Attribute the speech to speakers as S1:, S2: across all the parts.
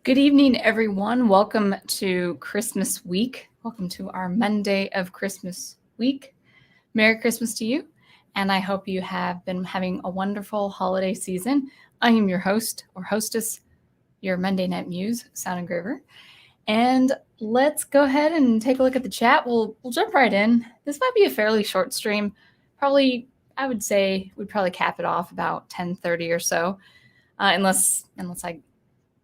S1: Good evening, everyone. Welcome to Christmas week. Welcome to our Monday of Christmas week. Merry Christmas to you, and I hope you have been having a wonderful holiday season. I am your host or hostess, your Monday Night Muse, Sound Engraver. And let's go ahead and take a look at the chat. We'll jump right in. This might be a fairly short stream. Probably, I would say we'd probably cap it off about 10:30 or so, unless I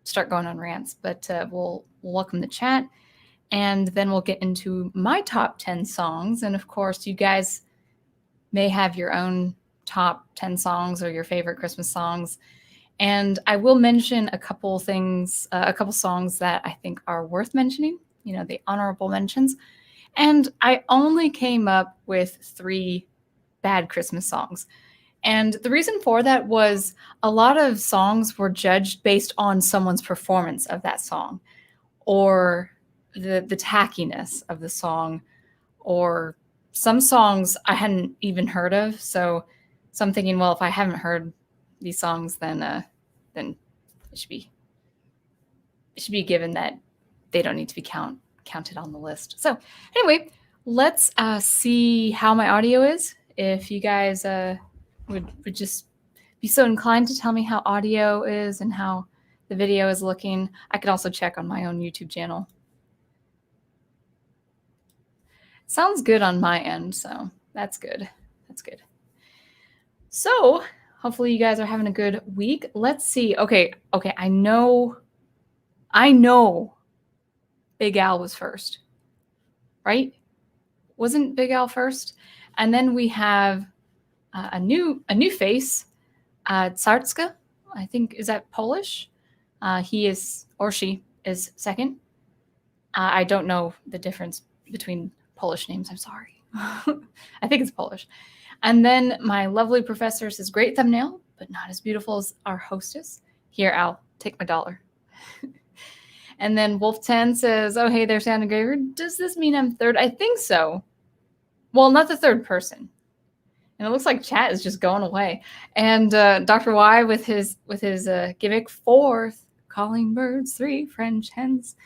S1: start going on rants, but we'll welcome the chat, and then we'll get into my top 10 songs. And of course, you guys may have your own top 10 songs or your favorite Christmas songs. And I will mention a couple things, a couple songs that I think are worth mentioning, the honorable mentions. And I only came up with 3 bad Christmas songs. And the reason for that was a lot of songs were judged based on someone's performance of that song, or the tackiness of the song, or some songs I hadn't even heard of. So I'm thinking, well, if I haven't heard these songs, then it should be given that they don't need to be counted on the list. So anyway, let's see how my audio is. If you guys would just be so inclined to tell me how audio is and how the video is looking. I could also check on my own YouTube channel. Sounds good on my end, so that's good. That's good. So hopefully you guys are having a good week. Let's see. Okay. I know Big Al was first, right? Wasn't Big Al first? And then we have a new face, Tsarska, I think, is that Polish? He is, or she is, second. I don't know the difference between Polish names. I'm sorry. I think it's Polish. And then my lovely professor says, great thumbnail, but not as beautiful as our hostess. Here, Al, take my dollar. And then Wolf10 says, oh, hey there, Sound Engraver. Does this mean I'm third? I think so. Well, not the third person. And it looks like chat is just going away. And Dr. Y with his gimmick, 4th, calling birds, 3 French hens.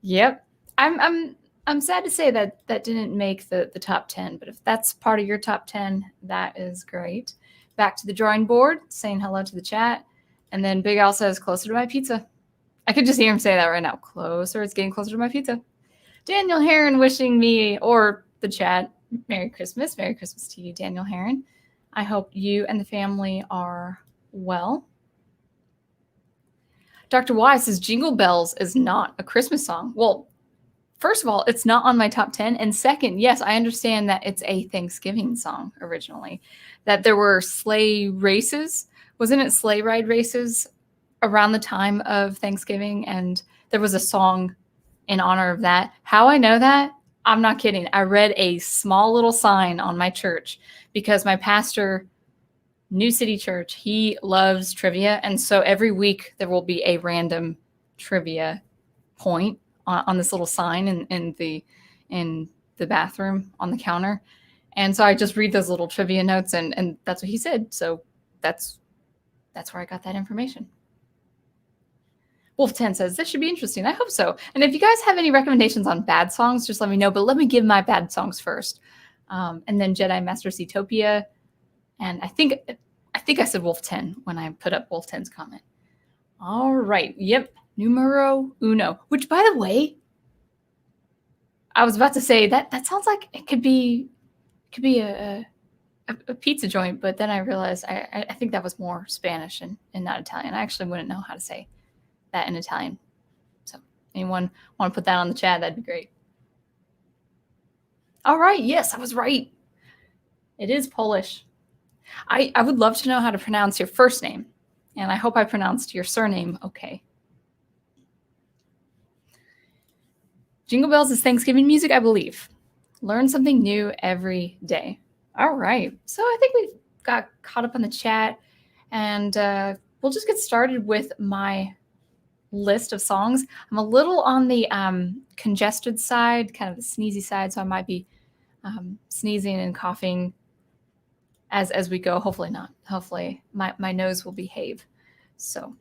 S1: Yep. I'm sad to say that didn't make the top 10, but if that's part of your top 10, that is great. Back to the drawing board, saying hello to the chat. And then Big Al says, closer to my pizza. I could just hear him say that right now. Closer, it's getting closer to my pizza. Daniel Heron wishing me, or the chat, Merry Christmas. Merry Christmas to you, Daniel Heron. I hope you and the family are well. Dr. Y says Jingle Bells is not a Christmas song. Well, first of all, it's not on my top 10. And second, yes, I understand that it's a Thanksgiving song originally, that there were sleigh races. Wasn't it sleigh ride races around the time of Thanksgiving? And there was a song in honor of that. How I know that? I'm not kidding. I read a small little sign on my church because my pastor, New City Church, he loves trivia. And so every week there will be a random trivia point on this little sign in the bathroom on the counter. And so I just read those little trivia notes, and that's what he said. So that's where I got that information. Wolf10 says, this should be interesting. I hope so. And if you guys have any recommendations on bad songs, just let me know. But let me give my bad songs first. And then Jedi Master Zootopia. And I think I said Wolf10 when I put up Wolf10's comment. All right. Yep. Numero uno. Which, by the way, I was about to say that sounds like it could be a pizza joint. But then I realized I think that was more Spanish and not Italian. I actually wouldn't know how to say that in Italian. So anyone want to put that on the chat? That'd be great. All right. Yes, I was right. It is Polish. I would love to know how to pronounce your first name. And I hope I pronounced your surname okay. Jingle Bells is Thanksgiving music, I believe. Learn something new every day. All right. So I think we've got caught up on the chat. And we'll just get started with my list of songs. I'm a little on the congested side, kind of the sneezy side, so I might be sneezing and coughing as we go. Hopefully not. Hopefully my nose will behave. So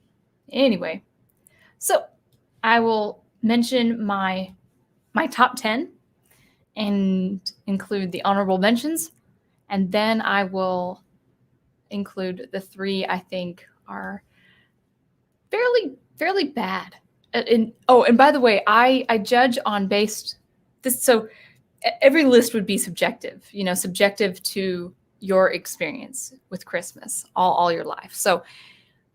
S1: anyway, so I will mention my top 10 and include the honorable mentions, and then I will include the 3 I think are fairly bad. And by the way, I judge on based this, so every list would be subjective, subjective to your experience with Christmas all your life. So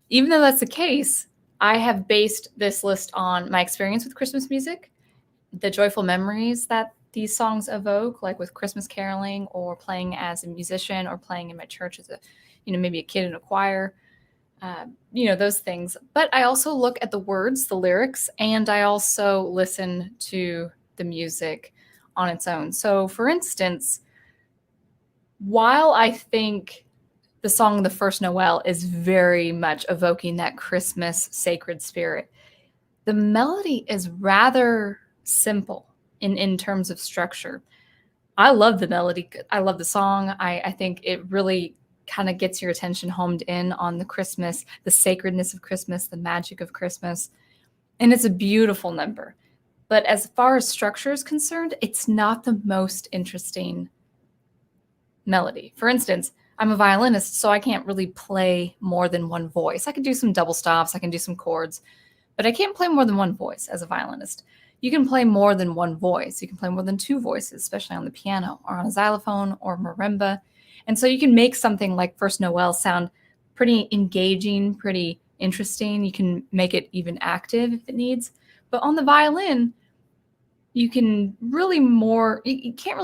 S1: even though that's the case, I have based this list on my experience with Christmas music, the joyful memories that these songs evoke, like with Christmas caroling or playing as a musician or playing in my church as maybe a kid in a choir, those things. But I also look at the words, the lyrics, and I also listen to the music on its own. So for instance, while I think the song The First Noel is very much evoking that Christmas sacred spirit, the melody is rather simple in terms of structure. I love the melody. I love the song. I think it really kind of gets your attention homed in on the Christmas, the sacredness of Christmas, the magic of Christmas. And it's a beautiful number. But as far as structure is concerned, it's not the most interesting melody. For instance, I'm a violinist, so I can't really play more than one voice. I can do some double stops, I can do some chords, but I can't play more than one voice as a violinist. You can play more than one voice. You can play more than 2 voices, especially on the piano or on a xylophone or marimba. And so you can make something like First Noel sound pretty engaging, pretty interesting. You can make it even active if it needs. But on the violin, you can't really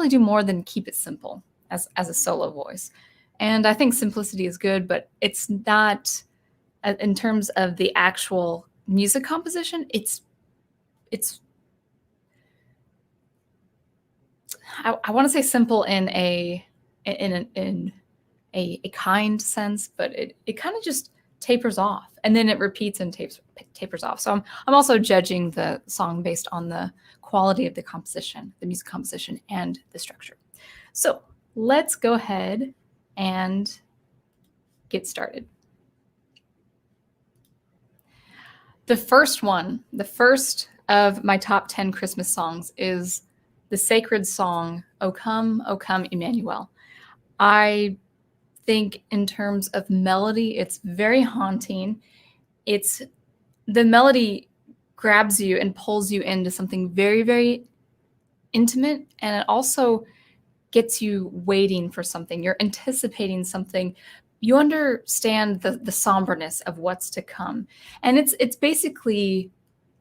S1: do more than keep it simple as a solo voice. And I think simplicity is good, but it's not, in terms of the actual music composition, it's I want to say simple in a kind sense, but it kind of just tapers off, and then it repeats and tapers off. So I'm also judging the song based on the quality of the composition, the music composition, and the structure. So let's go ahead and get started. The first of my top 10 Christmas songs is the sacred song, O Come, Emmanuel. I think in terms of melody, it's very haunting. The melody grabs you and pulls you into something very, very intimate, and it also gets you waiting for something. You're anticipating something. You understand the somberness of what's to come. And it's basically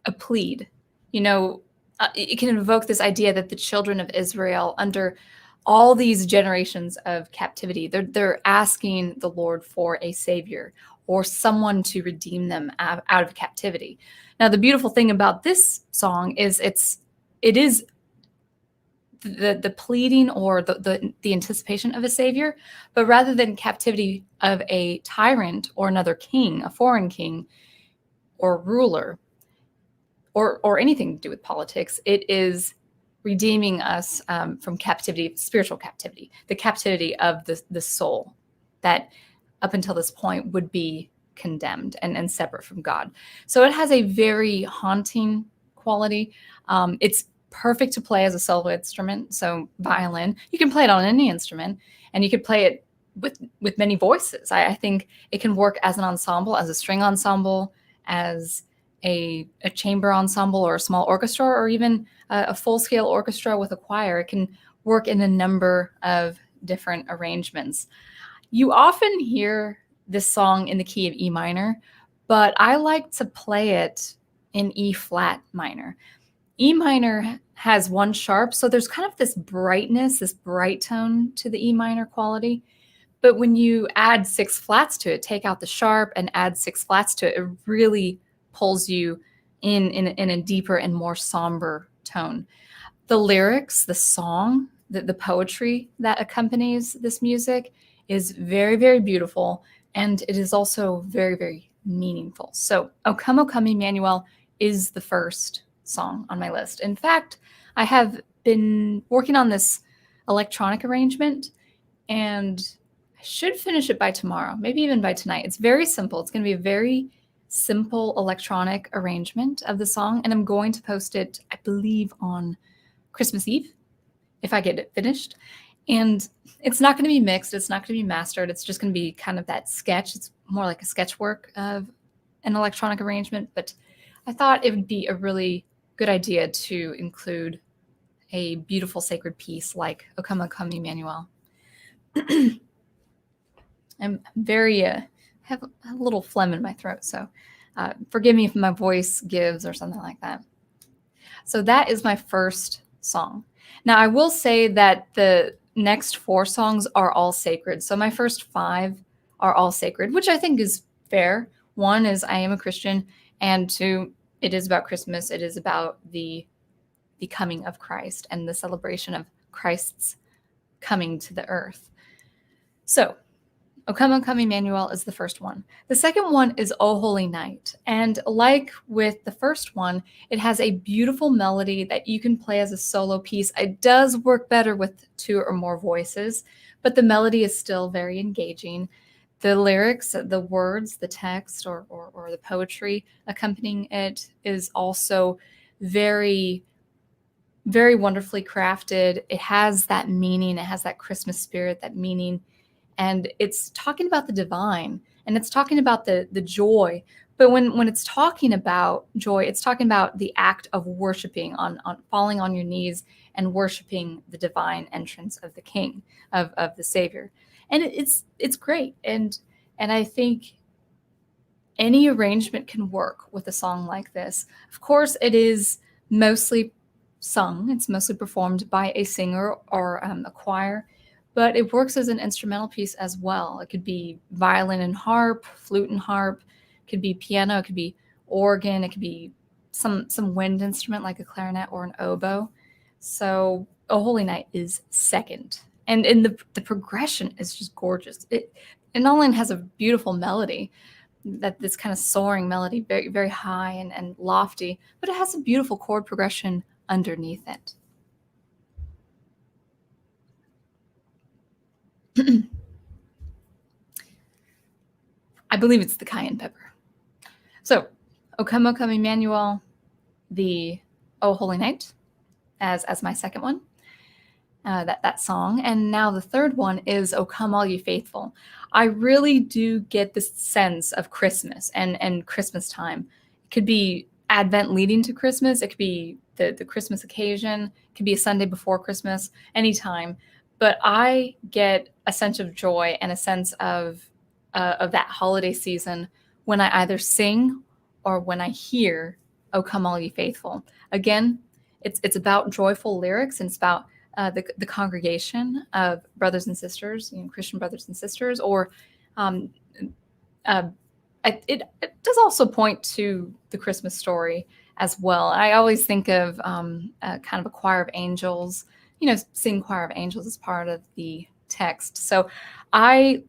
S1: a plead. It can evoke this idea that the children of Israel, under all these generations of captivity, they're asking the Lord for a savior or someone to redeem them out of captivity. Now, the beautiful thing about this song is it is the pleading or the anticipation of a savior, but rather than captivity of a tyrant or another king, a foreign king or ruler, or anything to do with politics, it is redeeming us from captivity, spiritual captivity, the captivity of the soul that up until this point would be condemned and separate from God. So it has a very haunting quality. It's perfect to play as a solo instrument. So violin, you can play it on any instrument, and you could play it with many voices. I think it can work as an ensemble, as a string ensemble, as a chamber ensemble or a small orchestra, or even a full-scale orchestra with a choir. It can work in a number of different arrangements. You often hear this song in the key of E minor, but I like to play it in E flat minor. E minor has 1 sharp, so there's kind of this brightness, this bright tone to the E minor quality. But when you add 6 flats to it, take out the sharp and add 6 flats to it, it really pulls you in a deeper and more somber tone. The lyrics, the song, the poetry that accompanies this music is very, very beautiful, and it is also very, very meaningful. So O Come, Emmanuel is the first song on my list. In fact, I have been working on this electronic arrangement, and I should finish it by tomorrow, maybe even by tonight. It's very simple. It's going to be a very simple electronic arrangement of the song, and I'm going to post it, I believe, on Christmas Eve if I get it finished. And it's not going to be mixed. It's not going to be mastered. It's just going to be kind of that sketch. It's more like a sketchwork of an electronic arrangement. But I thought it would be a really good idea to include a beautiful sacred piece like O Come, O Come, Emmanuel. I'm very, have a little phlegm in my throat. So forgive me if my voice gives or something like that. So that is my first song. Now, I will say that the next 4 songs are all sacred. So my first 5 are all sacred, which I think is fair. 1 is I am a Christian, and 2, it is about Christmas. It is about the coming of Christ and the celebration of Christ's coming to the earth. So, O Come, Emmanuel is the first one. The second one is O Holy Night. And like with the first one, it has a beautiful melody that you can play as a solo piece. It does work better with 2 or more voices, but the melody is still very engaging. The lyrics, the words, the text, or the poetry accompanying it is also very, very wonderfully crafted. It has that meaning. It has that Christmas spirit, that meaning. And it's talking about the divine, and it's talking about the joy. But when it's talking about joy, it's talking about the act of worshiping, on falling on your knees and worshiping the divine entrance of the King, of the Savior. And it's great. And I think any arrangement can work with a song like this. Of course, it is mostly sung. It's mostly performed by a singer or a choir. But it works as an instrumental piece as well. It could be violin and harp, flute and harp. It could be piano. It could be organ. It could be some wind instrument like a clarinet or an oboe. So O Holy Night is second. And the progression is just gorgeous. It not only has a beautiful melody, that this kind of soaring melody, very, very high and lofty, but it has a beautiful chord progression underneath it. I believe it's the cayenne pepper. So, O Come, Emmanuel, the O Holy Night as my second one, that song. And now the third one is O Come All Ye Faithful. I really do get this sense of Christmas and Christmastime. It could be Advent leading to Christmas. It could be the Christmas occasion. It could be a Sunday before Christmas, anytime. But I get a sense of joy and a sense of that holiday season when I either sing or when I hear "O Come All Ye Faithful." Again, it's about joyful lyrics, and it's about the congregation of brothers and sisters, Christian brothers and sisters, or it does also point to the Christmas story as well. I always think of kind of a choir of angels. Sing choir of angels as part of the text. So I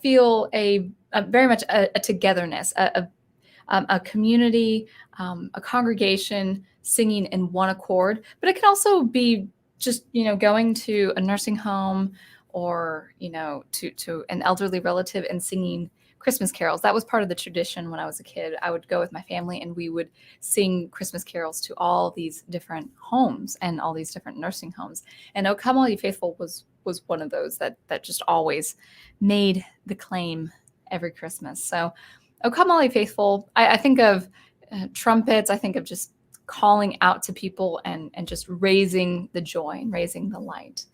S1: feel a very much a togetherness, a community, a congregation singing in one accord. But it can also be just, going to a nursing home or, to an elderly relative and singing Christmas carols. That was part of the tradition when I was a kid. I would go with my family and we would sing Christmas carols to all these different homes and all these different nursing homes. And O Come All Ye Faithful was one of those that just always made the claim every Christmas. So O Come All Ye Faithful, I think of trumpets. I think of just calling out to people and just raising the joy and raising the light.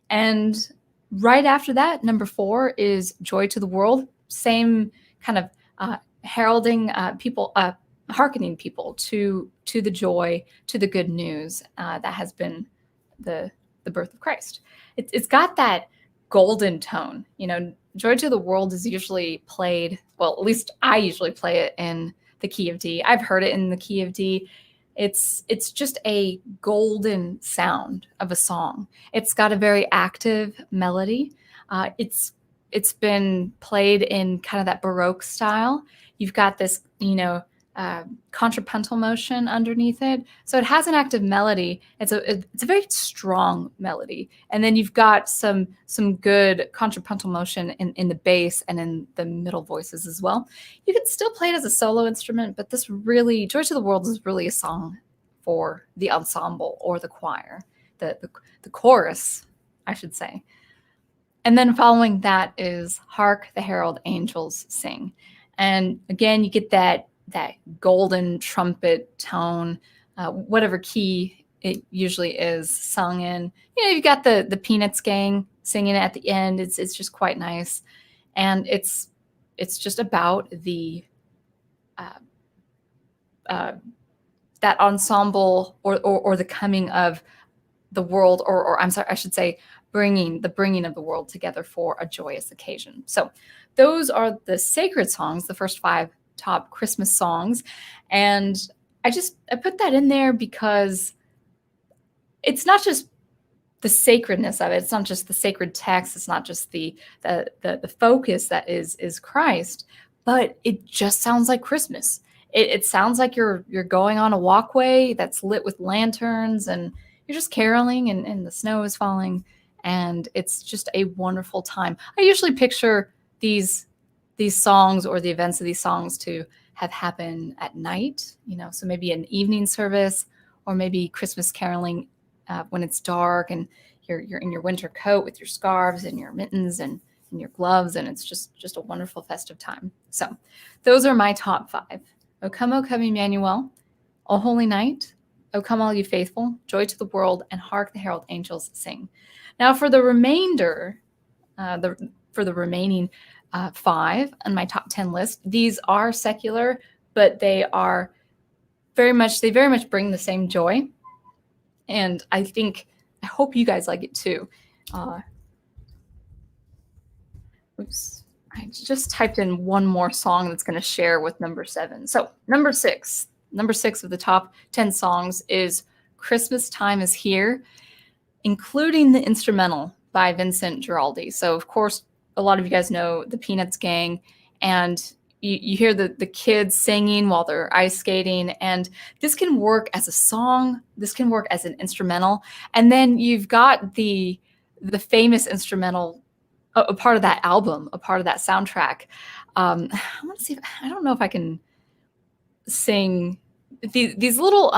S1: And right after that, number 4 is Joy to the World. Same kind of heralding people, hearkening people to the joy, to the good news that has been the birth of Christ. It's got that golden tone. Joy to the World is usually played, well, at least I usually play it in the key of D. I've heard it in the key of D. It's just a golden sound of a song. It's got a very active melody. It's been played in kind of that Baroque style. You've got this, contrapuntal motion underneath it. So it has an active melody. It's a very strong melody. And then you've got some good contrapuntal motion in the bass and in the middle voices as well. You can still play it as a solo instrument, but this really, Joy to the World is really a song for the ensemble or the choir, the chorus, I should say. And then following that is Hark the Herald Angels Sing. And again, you get that golden trumpet tone, whatever key it usually is sung in. You've got the Peanuts gang singing at the end. It's just quite nice. And it's just about the that ensemble or the coming of the world, or I'm sorry, I should say bringing of the world together for a joyous occasion. So those are the sacred songs, the first 5 top Christmas songs. And I put that in there because it's not just the sacredness of it. It's not just the sacred text. It's not just the focus that is Christ, but it just sounds like Christmas. It sounds like you're going on a walkway that's lit with lanterns and you're just caroling and the snow is falling. And it's just a wonderful time. I usually picture these songs or the events of these songs to have happened at night, so maybe an evening service or maybe Christmas caroling when it's dark and you're in your winter coat with your scarves and your mittens and your gloves, and it's just a wonderful festive time. So those are my top 5. O come, Emmanuel, O Holy Night, O come all you faithful, Joy to the World, and Hark the Herald Angels Sing. Now for the remainder, for the remaining 5 on my top 10 list, these are secular, but they very much bring the same joy. And I hope you guys like it too. Oops, I just typed in one more song that's going to share with number 7. So number 6 of the top 10 songs is Christmastime is Here, including the instrumental by Vincent Giraldi. So of course, a lot of you guys know the Peanuts gang, and you hear the kids singing while they're ice skating, and this can work as a song, this can work as an instrumental, and then you've got the famous instrumental, a part of that album, a part of that soundtrack. I want to see I don't know if I can sing these little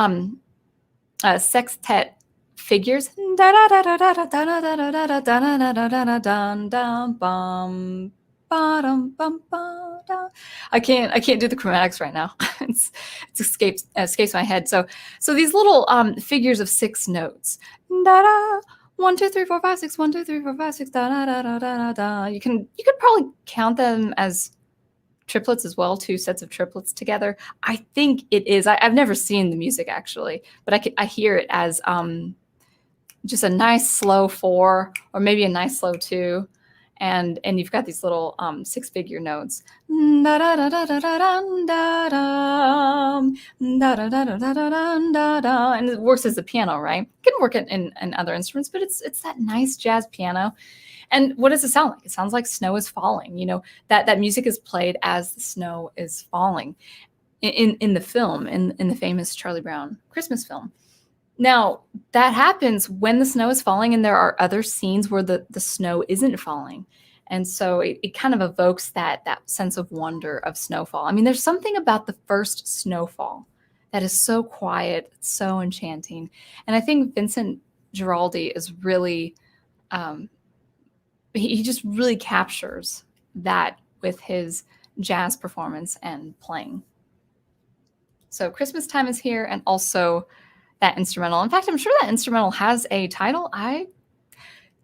S1: sextet figures. I can't do the chromatics right now. It escapes my head. So these little figures of 6 notes. Da da 1 2 3 4 5 6 1 2 3 4 5 6 da da da da da da. You could probably count them as triplets as well, 2 sets of triplets together. I think it is. I've never seen the music actually, but I hear it as just a nice slow 4 or maybe a nice slow 2. And you've got these little 6-figure notes. And it works as a piano, right? It can work in other instruments, but it's that nice jazz piano. And what does it sound like? It sounds like snow is falling. That music is played as the snow is falling in the film, in the famous Charlie Brown Christmas film. Now, that happens when the snow is falling, and there are other scenes where the snow isn't falling. And so it kind of evokes that sense of wonder of snowfall. I mean, there's something about the first snowfall that is so quiet, so enchanting. And I think Vincent Giraldi is really, he just really captures that with his jazz performance and playing. So Christmastime is Here, and also that instrumental. In fact, I'm sure that instrumental has a title.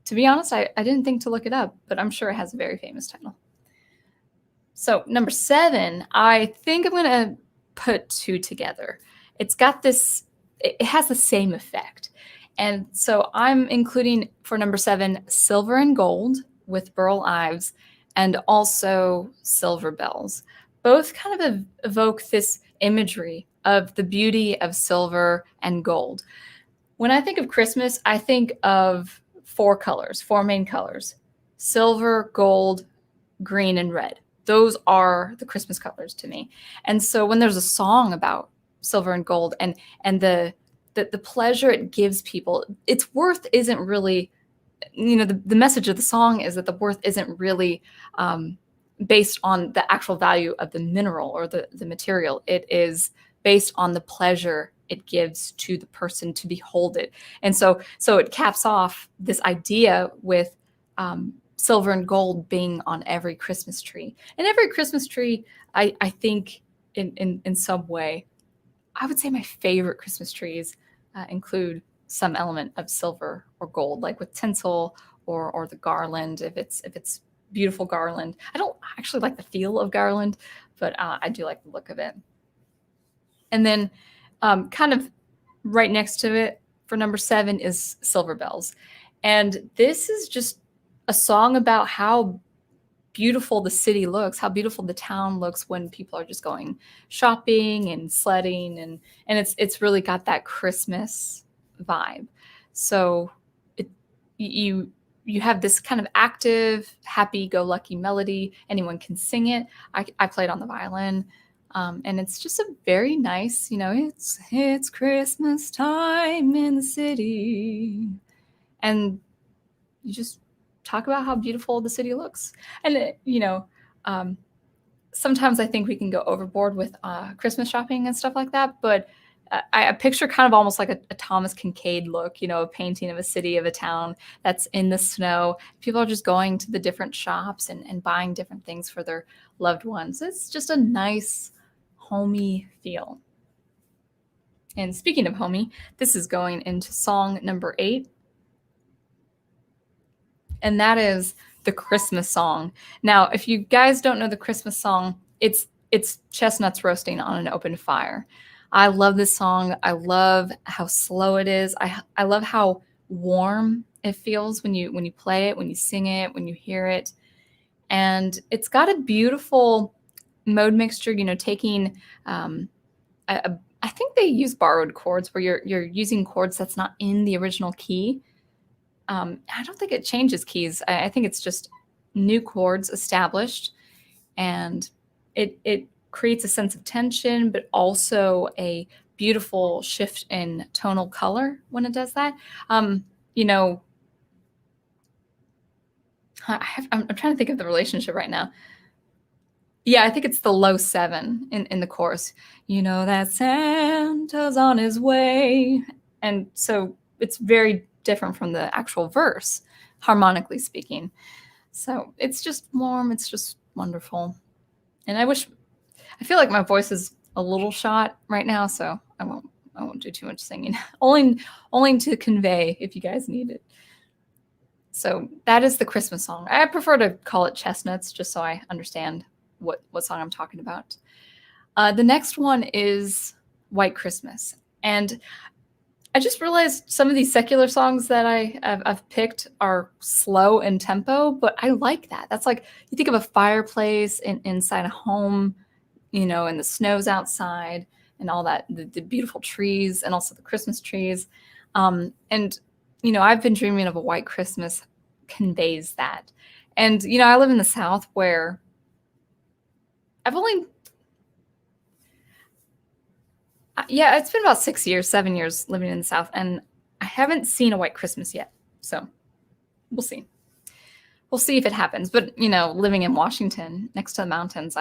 S1: To be honest, I didn't think to look it up, but I'm sure it has a very famous title. So number 7, I think I'm going to put 2 together. It's got this, it has the same effect. And so I'm including for number 7, Silver and Gold with Burl Ives, and also Silver Bells. Both kind of evoke this imagery of the beauty of silver and gold. When I think of Christmas, I think of 4 main colors: silver, gold, green, and red. those are the Christmas colors to me. And so when there's a song about silver and gold and the pleasure it gives people, its worth isn't really, the message of the song is that the worth isn't really based on the actual value of the mineral or the material. It is based on the pleasure it gives to the person to behold it. And so it caps off this idea with silver and gold being on every Christmas tree. And every Christmas tree, I think in some way, I would say my favorite Christmas trees include some element of silver or gold, like with tinsel or the garland. If it's beautiful garland, I don't actually like the feel of garland, but I do like the look of it. And then kind of right next to it for number 7 is Silver Bells. And this is just a song about how beautiful the city looks, how beautiful the town looks when people are just going shopping and sledding, and it's really got that Christmas vibe. So you have this kind of active, happy-go-lucky melody. Anyone can sing it. I played on the violin, and it's just a very nice, it's Christmas time in the city, and you just talk about how beautiful the city looks. And sometimes I think we can go overboard with Christmas shopping and stuff like that, but I picture kind of almost like a Thomas Kincaid look, a painting of a city, of a town that's in the snow. People are just going to the different shops and buying different things for their loved ones. It's just a nice, homey feel. And speaking of homey, this is going into song number 8. And that is the Christmas song. Now, if you guys don't know the Christmas song, it's chestnuts roasting on an open fire. I love this song. I love how slow it is. I love how warm it feels when you play it, when you sing it, when you hear it. And it's got a beautiful mode mixture, taking I think they use borrowed chords where you're using chords that's not in the original key. I don't think it changes keys. I think it's just new chords established, and it creates a sense of tension, but also a beautiful shift in tonal color when it does that. I'm trying to think of the relationship right now. Yeah, I think it's the low 7 in the chorus. That Santa's on his way. And so it's very different from the actual verse, harmonically speaking. So it's just warm. It's just wonderful. And I feel like my voice is a little shot right now, so I won't do too much singing. only to convey if you guys need it. So that is the Christmas song. I prefer to call it Chestnuts just so I understand what song I'm talking about. The next one is White Christmas. And I just realized some of these secular songs that I've picked are slow in tempo, but I like that. That's like, you think of a fireplace inside a home, and the snow's outside and all that, the beautiful trees and also the Christmas trees. And I've been dreaming of a white Christmas conveys that. And, I live in the South where it's been about 7 years living in the South, and I haven't seen a white Christmas yet. So we'll see. We'll see if it happens. But, living in Washington next to the mountains,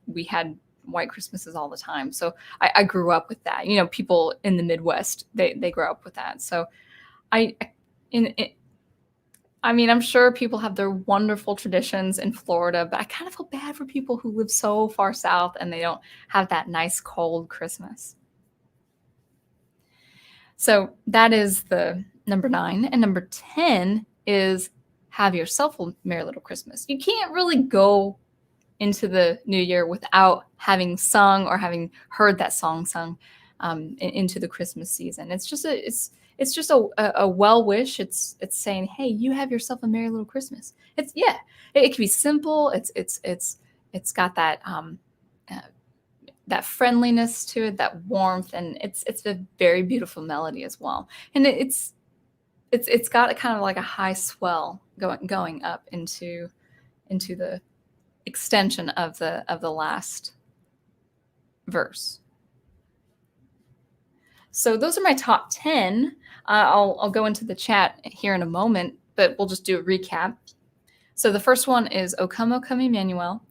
S1: we had white Christmases all the time. So I grew up with that. People in the Midwest, they grow up with that. So I'm sure people have their wonderful traditions in Florida, but I kind of feel bad for people who live so far south and they don't have that nice cold Christmas. So that is the number 9. And number 10 is Have Yourself a Merry Little Christmas. You can't really go into the new year without having sung or having heard that song sung into the Christmas season. It's just a well wish. It's saying, hey, you have yourself a merry little Christmas. It can be simple. It's got that that friendliness to it, that warmth, and it's a very beautiful melody as well. And it's got kind of like a high swell going up into the extension of the last verse. So those are my top 10. I'll go into the chat here in a moment, but we'll just do a recap. So the first one is O Come, Emmanuel.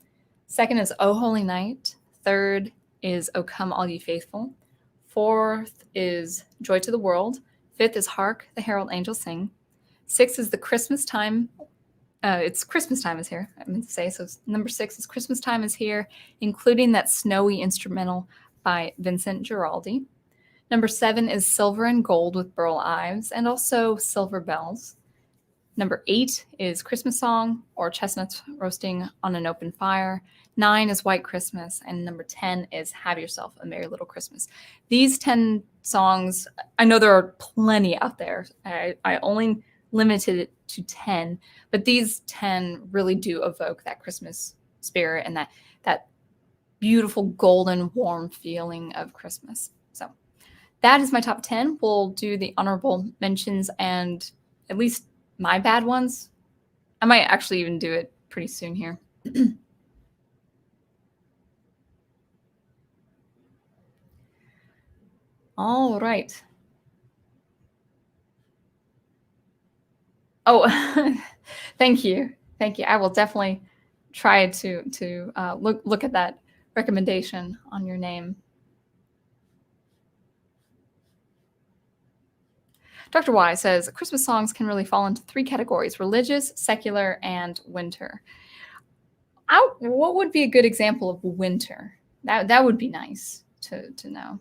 S1: Second is O Holy Night. Third is O Come, All Ye Faithful. Fourth is Joy to the World. Fifth is Hark, the Herald Angels Sing. Sixth is the Christmastime. It's Christmastime is here, I meant to say. So number 6 is Christmastime is here, including that snowy instrumental by Vincent Giraldi. Number 7 is Silver and Gold with Burl Ives, and also Silver Bells. Number 8 is Christmas Song, or Chestnuts Roasting on an Open Fire. 9 is White Christmas, and number 10 is Have Yourself a Merry Little Christmas. These 10 songs, I know there are plenty out there. I only limited it to 10, but these 10 really do evoke that Christmas spirit and that beautiful golden warm feeling of Christmas. So that is my top 10. We'll do the honorable mentions and at least my bad ones. I might actually even do it pretty soon here. All right. Oh, thank you. Thank you. I will definitely try to look at that recommendation on your name. Dr. Y says, Christmas songs can really fall into 3 categories: religious, secular, and winter. What would be a good example of winter? That would be nice to know.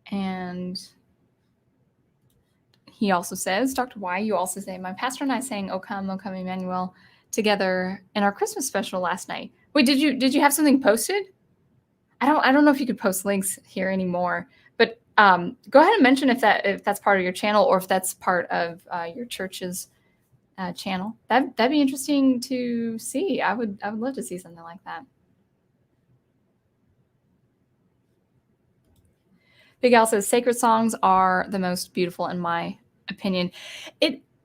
S1: And he also says, Dr. Y, you also say, my pastor and I sang O Come, Emmanuel together in our Christmas special last night. Wait, did you have something posted? I don't know if you could post links here anymore, but go ahead and mention if that's part of your channel or if that's part of your church's channel. That'd be interesting to see. I would love to see something like that. Big Al says sacred songs are the most beautiful in my opinion.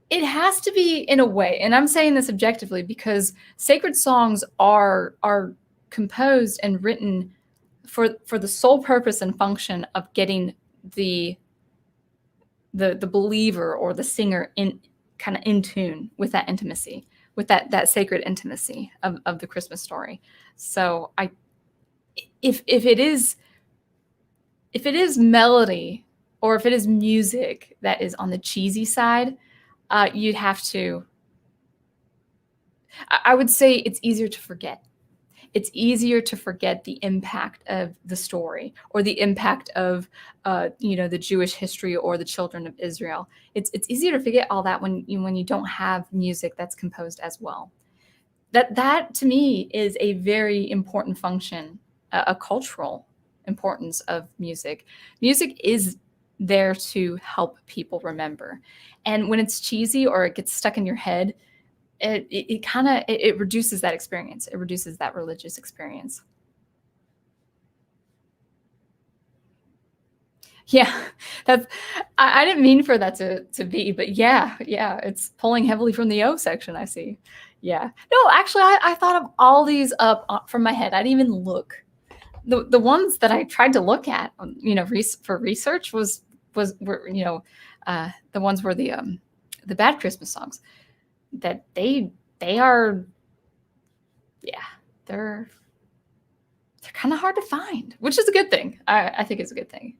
S1: It has to be in a way, and I'm saying this objectively because sacred songs are composed and written for the sole purpose and function of getting the believer or the singer in tune with that intimacy, with that sacred intimacy of the Christmas story. So if it is melody or if it is music that is on the cheesy side, you'd have to, I would say it's easier to forget. It's easier to forget the impact of the story or the impact of, the Jewish history or the children of Israel. It's easier to forget all that when you don't have music that's composed as well. That to me is a very important function, a cultural importance of music. Music is there to help people remember. And when it's cheesy or it gets stuck in your head, it reduces that experience. It reduces that religious experience. Yeah, I didn't mean for that to be, but yeah, it's pulling heavily from the O section, I see. Yeah. No, actually, I thought of all these up from my head. I didn't even look. The ones that I tried to look at, for research were the ones were the bad Christmas songs. That they are, they're kind of hard to find, which is a good thing. I think it's a good thing.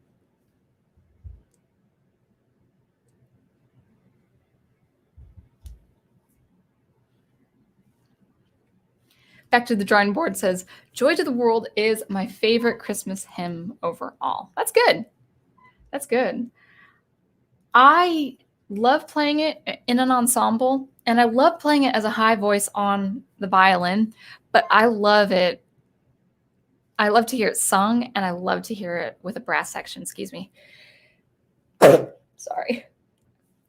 S1: Back to the drawing board says, Joy to the World is my favorite Christmas hymn overall. That's good. That's good. I love playing it in an ensemble, and I love playing it as a high voice on the violin, but I love it. I love to hear it sung, and I love to hear it with a brass section. Excuse me. Sorry.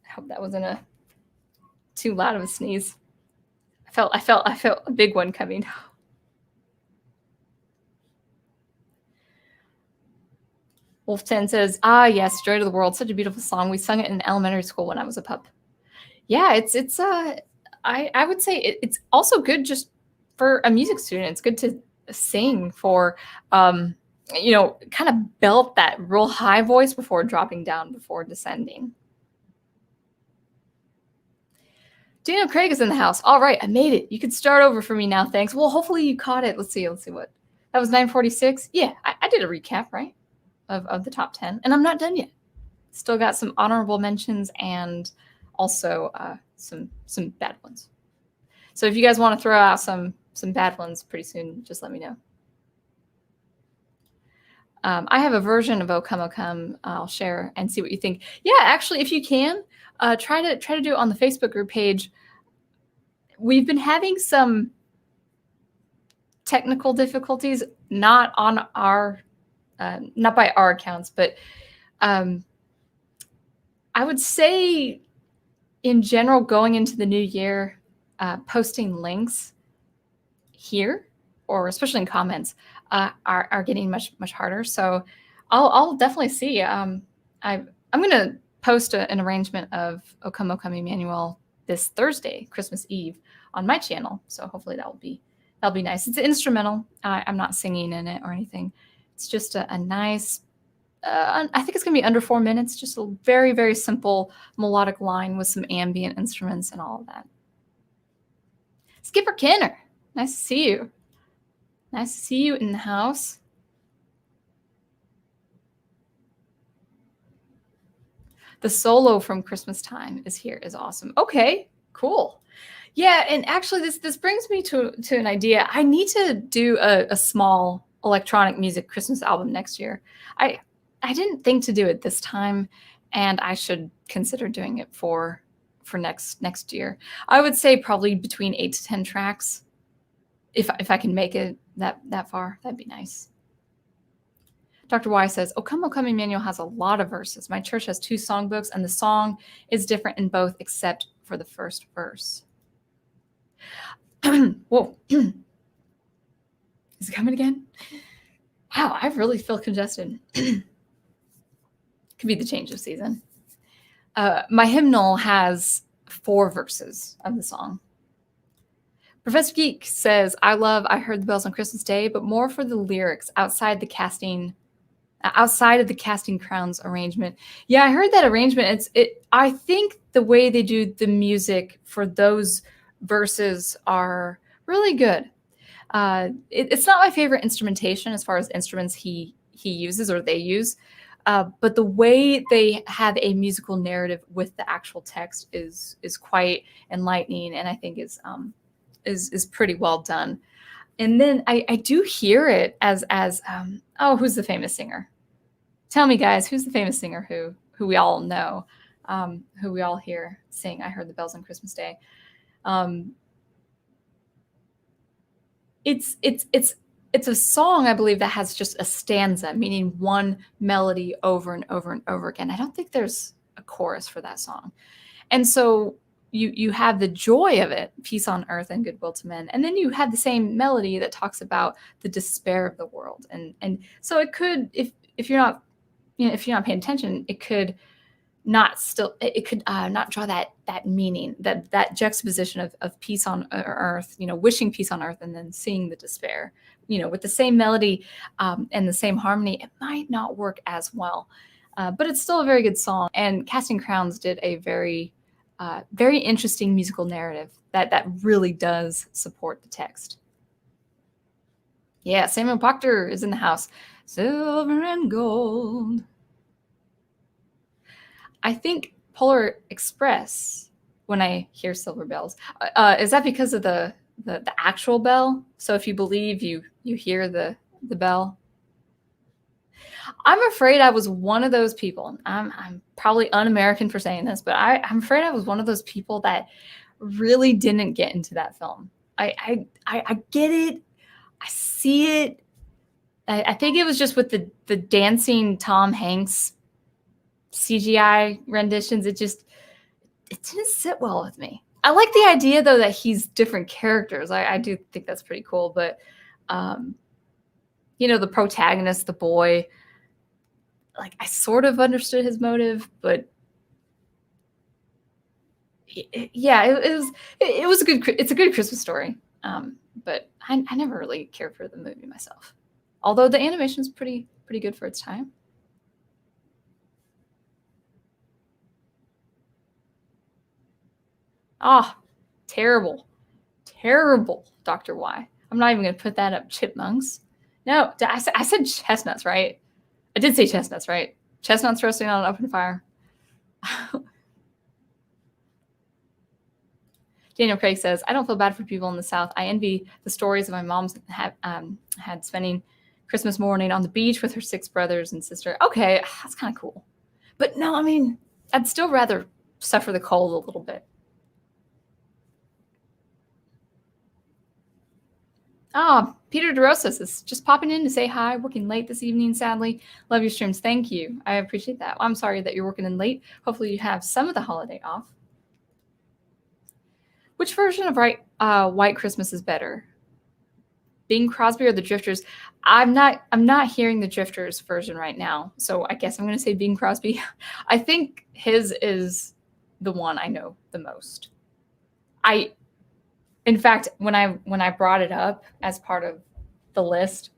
S1: I hope that wasn't too loud of a sneeze. I felt a big one coming. Wolf 10 says, "Ah, yes, Joy to the World, such a beautiful song. We sung it in elementary school when I was a pup." Yeah, I would say it's also good just for a music student. It's good to sing for, kind of belt that real high voice before dropping down, before descending. Daniel Craig is in the house. All right, I made it. You can start over for me now. Thanks. Well, hopefully you caught it. Let's see what. That was 9:46. Yeah, I did a recap, right, of the top 10, and I'm not done yet. Still got some honorable mentions and also some bad ones. So if you guys want to throw out some bad ones pretty soon, just let me know. I have a version of O Come O Come. I'll share and see what you think. Yeah, actually, if you can, try to do it on the Facebook group page. We've been having some technical difficulties, not on our, not by our accounts, but I would say in general, going into the new year, posting links here, or especially in comments, are getting much harder. So I'll definitely see. I'm going to post an arrangement of O Come O Come Emmanuel this Thursday, Christmas Eve, on my channel. So hopefully that'll be nice. It's an instrumental. I'm not singing in it or anything. It's just a nice, I think it's going to be under 4 minutes, just a very, very simple melodic line with some ambient instruments and all of that. Skipper Kenner, nice to see you. Nice to see you in the house. The solo from Christmastime is here, is awesome. Okay, cool. Yeah, and actually this brings me to an idea. I need to do a small electronic music Christmas album next year. I didn't think to do it this time, and I should consider doing it for next year. I would say probably between 8 to 10 tracks. If I can make it that far, that'd be nice. Dr. Y says, O Come Emmanuel has a lot of verses. My church has 2 songbooks, and the song is different in both except for the first verse. Whoa. Is it coming again? Wow, I really feel congested. Could be the change of season. My hymnal has 4 verses of the song. Professor Geek says, I Heard the Bells on Christmas Day, but more for the lyrics outside of the casting crowns arrangement. Yeah, I heard that arrangement. I think the way they do the music for those verses are really good. It's not my favorite instrumentation as far as instruments he uses or they use, but the way they have a musical narrative with the actual text is quite enlightening, and I think is pretty well done. And then I do hear it as who's the famous singer? Tell me, guys, who's the famous singer who we all know, who we all hear sing I Heard the Bells on Christmas Day? It's a song, I believe, that has just a stanza, meaning one melody over and over and over again. I don't think there's a chorus for that song. And so you have the joy of it, peace on earth and goodwill to men. And then you have the same melody that talks about the despair of the world. And so it could, if you're not, if you're not paying attention, it could not draw that meaning, that juxtaposition of peace on earth, wishing peace on earth and then seeing the despair, with the same melody and the same harmony. It might not work as well, but it's still a very good song. And Casting Crowns did a very interesting musical narrative that really does support the text. Yeah, Samuel Proctor is in the house. Silver and gold. I think Polar Express, when I hear silver bells, is that because of the actual bell? So if you believe, you hear the bell. I'm afraid I was one of those people. I'm probably un-American for saying this, but I'm afraid I was one of those people that really didn't get into that film. I get it. I see it. I think it was just with the dancing Tom Hanks CGI renditions. It didn't sit well with me. I like the idea, though, that he's different characters. I do think that's pretty cool. But, the protagonist, the boy, like I sort of understood his motive, but yeah, it was a good, it's a good Christmas story. But I never really cared for the movie myself, although the animation is pretty good for its time. Ah, terrible, Dr. Y. I'm not even gonna put that up. Chipmunks. No, I said chestnuts, right? I did say chestnuts, right? Chestnuts roasting on an open fire. Daniel Craig says, I don't feel bad for people in the South. I envy the stories of my mom's had spending Christmas morning on the beach with her 6 brothers and sister. Okay, that's kind of cool. But no, I mean, I'd still rather suffer the cold a little bit. Oh, Peter DeRosa is just popping in to say hi, working late this evening, sadly. Love your streams. Thank you. I appreciate that. I'm sorry that you're working in late. Hopefully you have some of the holiday off. Which version of White Christmas is better? Bing Crosby or the Drifters? I'm not hearing the Drifters version right now, so I guess I'm going to say Bing Crosby. I think his is the one I know the most. In fact, when I brought it up as part of the list,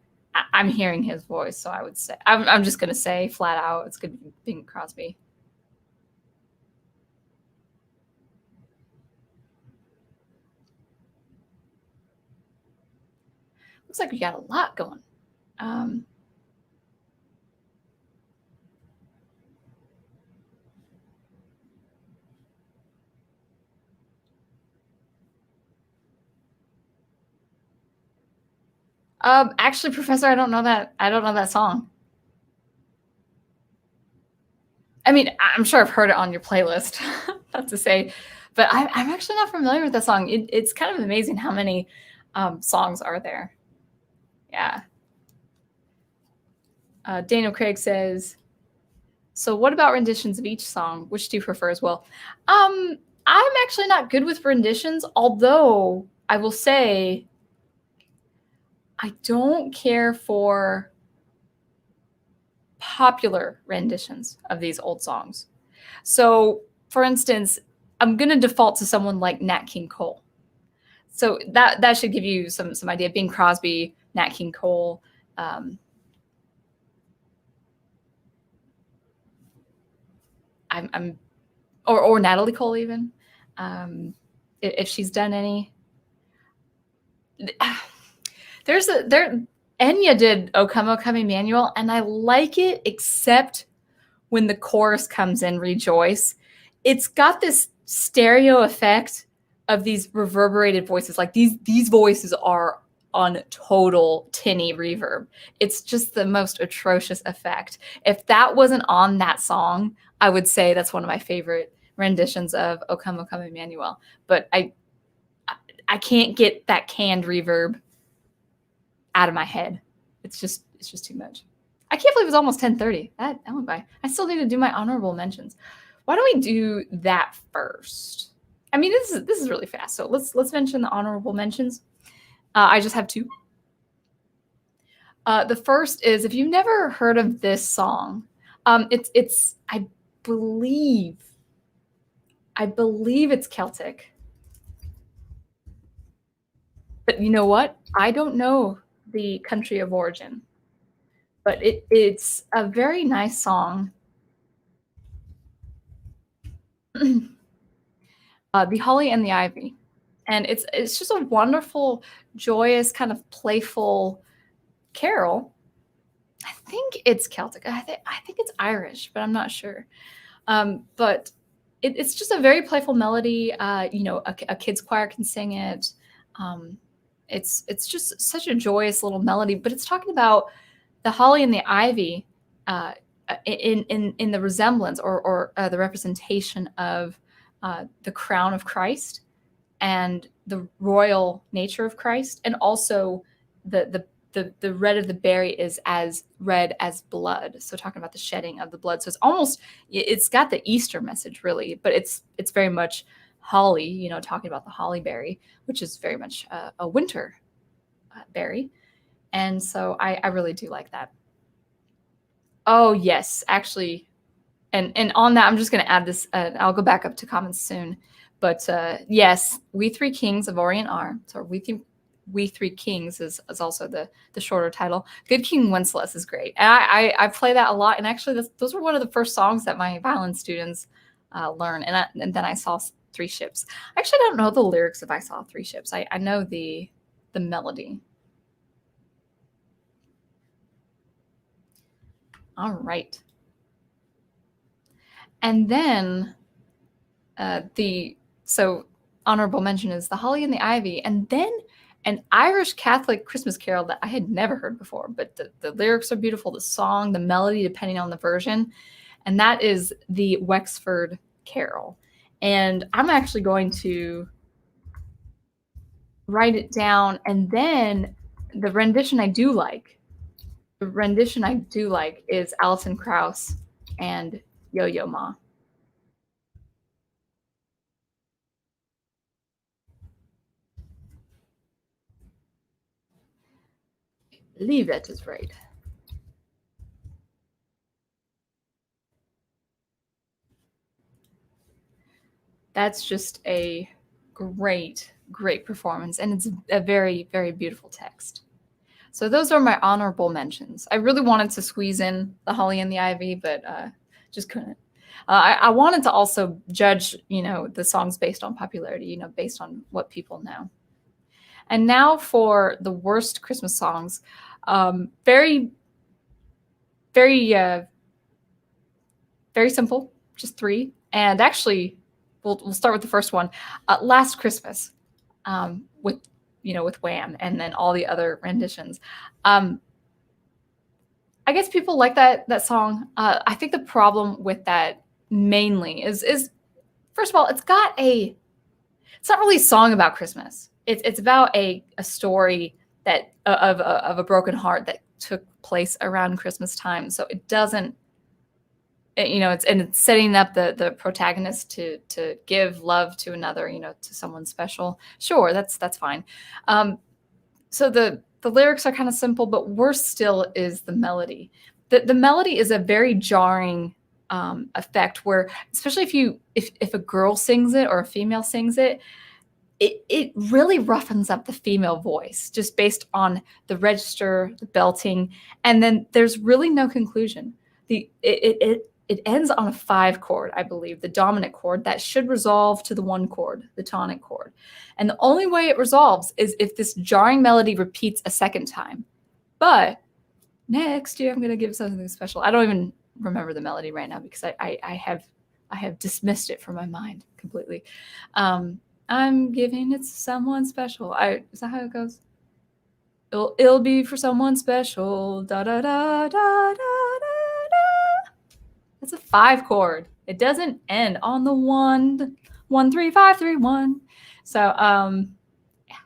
S1: I'm hearing his voice, so I would say I'm just going to say flat out it's going to be Bing Crosby. Looks like we got a lot going. Actually, Professor, I don't know that song. I mean, I'm sure I've heard it on your playlist, not to say, but I'm actually not familiar with that song. It's kind of amazing how many songs are there. Yeah. Daniel Craig says, so what about renditions of each song? Which do you prefer as well? I'm actually not good with renditions, although I will say I don't care for popular renditions of these old songs. So, for instance, I'm going to default to someone like Nat King Cole. So that should give you some idea. Bing Crosby, Nat King Cole. Or Natalie Cole even, if she's done any. Enya did "O Come, O Come, Emmanuel," and I like it, except when the chorus comes in, "Rejoice." It's got this stereo effect of these reverberated voices. Like these voices are on total tinny reverb. It's just the most atrocious effect. If that wasn't on that song, I would say that's one of my favorite renditions of "O Come, Emmanuel." But I can't get that canned reverb out of my head. It's just too much. I can't believe it's almost 10:30. That went by. I still need to do my honorable mentions. Why don't we do that first? I mean, this is really fast. So let's mention the honorable mentions. I just have 2. The first is, if you've never heard of this song, it's I believe it's Celtic. But you know what? I don't know the country of origin, but it's a very nice song. The Holly and the Ivy, and it's just a wonderful, joyous, kind of playful carol. I think it's Celtic. I think it's Irish, but I'm not sure. But it's just a very playful melody. A kids choir can sing it. It's just such a joyous little melody, but it's talking about the holly and the ivy in the resemblance or the representation of the crown of Christ and the royal nature of Christ, and also the red of the berry is as red as blood. So talking about the shedding of the blood. So it's got the Easter message really, but it's very much holly, talking about the holly berry, which is very much a winter berry. And so I really do like that. Oh, yes, actually. And on that, I'm just going to add this. I'll go back up to comments soon. But yes, We Three Kings of Orient are. So We Three Kings is also the shorter title. Good King Wenceslas is great. And I play that a lot. And actually, those were one of the first songs that my violin students learn. And then I saw Three Ships. I actually don't know the lyrics if I saw Three Ships. I know the melody. All right. And then so honorable mention is The Holly and the Ivy, and then an Irish Catholic Christmas carol that I had never heard before, but the lyrics are beautiful, the song, the melody, depending on the version, and that is the Wexford Carol. And I'm actually going to write it down, and then the rendition I do like is Alison Krauss and Yo-Yo Ma. I believe that is right. That's just a great performance, and it's a very, very beautiful text. So those are my honorable mentions. I really wanted to squeeze in The Holly and the Ivy, but just couldn't. I wanted to also judge, the songs based on popularity, based on what people know. And now for the worst Christmas songs. Very, very, very simple, just 3. And actually, we'll start with the first one. Last Christmas, with Wham, and then all the other renditions. I guess people like that song. I think the problem with that mainly is first of all, it's not really a song about Christmas. It's about a story that of a broken heart that took place around Christmas time. So it doesn't, it's setting up the protagonist to give love to another, to someone special. Sure, that's fine. So the lyrics are kind of simple, but worse still is the melody. The melody is a very jarring effect where, especially if a girl sings it or a female sings it, it really roughens up the female voice just based on the register, the belting, and then there's really no conclusion. It ends on a 5 chord, I believe, the dominant chord that should resolve to the 1 chord, the tonic chord. And the only way it resolves is if this jarring melody repeats a second time. But next year I'm going to give something special. I don't even remember the melody right now because I have dismissed it from my mind completely. I'm giving it to someone special. Is that how it goes? It'll be for someone special. Da da da da da da da. That's a 5 chord. It doesn't end on the 1, 1 3 5 3 1. So yeah,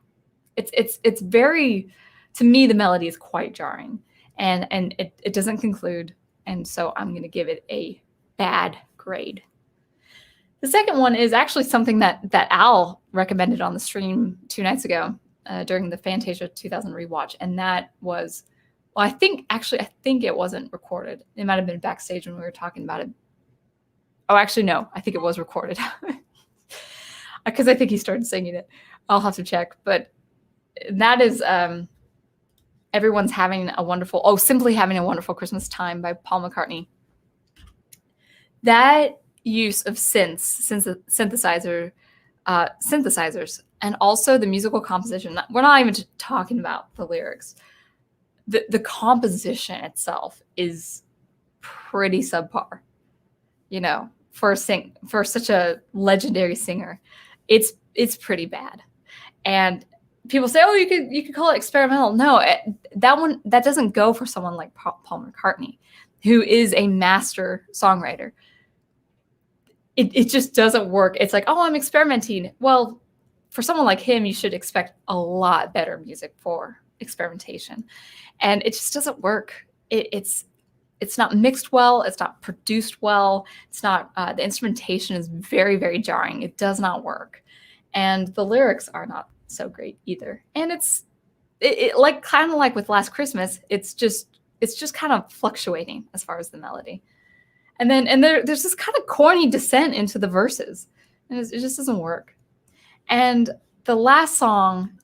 S1: it's very, to me, the melody is quite jarring, and it doesn't conclude, and so I'm gonna give it a bad grade. The second one is actually something that Al recommended on the stream 2 nights ago during the Fantasia 2000 rewatch, and that was, well, I think it wasn't recorded. It might have been backstage when we were talking about it. Oh, actually, no, I think it was recorded because I think he started singing it. I'll have to check, but that is Everyone's Having a Wonderful, Simply Having a Wonderful Christmas Time by Paul McCartney. That use of synthesizers, and also the musical composition. We're not even talking about the lyrics. The composition itself is pretty subpar, for such a legendary singer. It's pretty bad. And people say, oh, you could call it experimental. No, that doesn't go for someone like Paul McCartney, who is a master songwriter. It just doesn't work. It's like, I'm experimenting. Well, for someone like him, you should expect a lot better music for experimentation. And it just doesn't work. It's not mixed well. It's not produced well. It's not, the instrumentation is very, very jarring. It does not work. And the lyrics are not so great either. And it's kind of like with Last Christmas, it's just it's just kind of fluctuating as far as the melody. And there's this kind of corny descent into the verses, and it just doesn't work. And the last song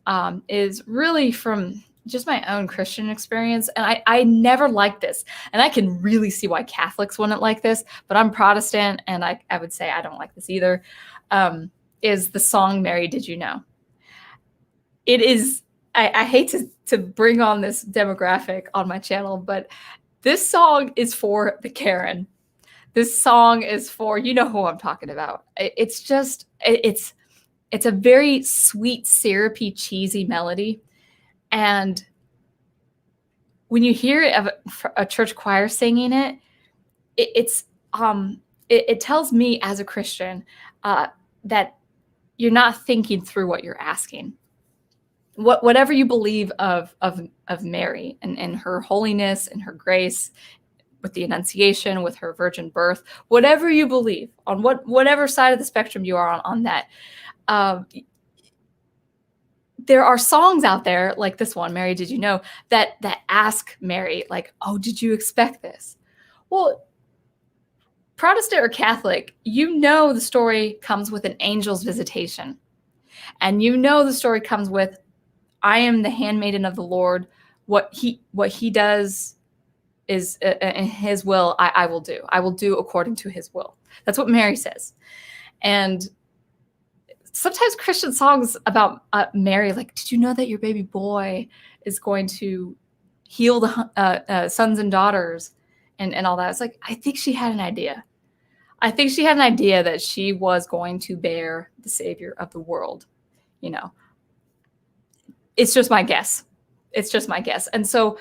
S1: is really from just my own Christian experience. And I never liked this. And I can really see why Catholics wouldn't like this, but I'm Protestant, and I would say I don't like this either, is the song Mary, Did You Know? It is, I hate to bring on this demographic on my channel, but this song is for the Karen. This song is for, you know who I'm talking about. It's just, it's a very sweet, syrupy, cheesy melody. And when you hear it of a church choir singing it, it tells me as a Christian that you're not thinking through what you're asking. Whatever you believe of Mary and her holiness and her grace, with the Annunciation, with her virgin birth, whatever you believe, on whatever side of the spectrum you are on that, there are songs out there like this one, Mary, Did You Know, that ask Mary, like, oh, did you expect this? Well, Protestant or Catholic, you know the story comes with an angel's visitation. And you know the story comes with, I am the handmaiden of the Lord. What he does is in his will, I will do. I will do according to his will. That's what Mary says. And sometimes Christian songs about Mary, like, did you know that your baby boy is going to heal the sons and daughters and all that? It's like, I think she had an idea. I think she had an idea that she was going to bear the Savior of the world. You know, it's just my guess. It's just my guess. And so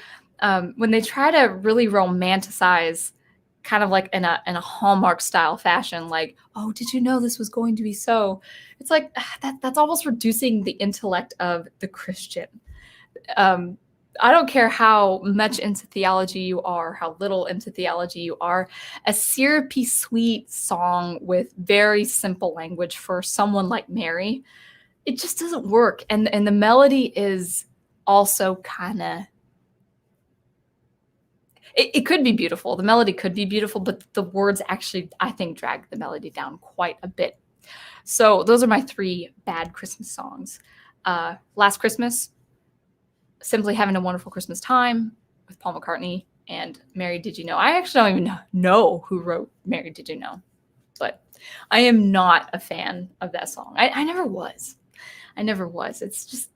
S1: when they try to really romanticize, kind of like in a Hallmark style fashion, like, oh, did you know this was going to be so? It's like that's almost reducing the intellect of the Christian. I don't care how much into theology you are, how little into theology you are. A syrupy, sweet song with very simple language for someone like Mary, it just doesn't work. And the melody is also kind of, it could be beautiful. The melody could be beautiful, but the words actually, I think, drag the melody down quite a bit. So those are my 3 bad Christmas songs. Last Christmas, Simply Having a Wonderful Christmas Time with Paul McCartney, and Mary, Did You Know? I actually don't even know who wrote Mary, Did You Know? But I am not a fan of that song. I never was. I never was. It's just,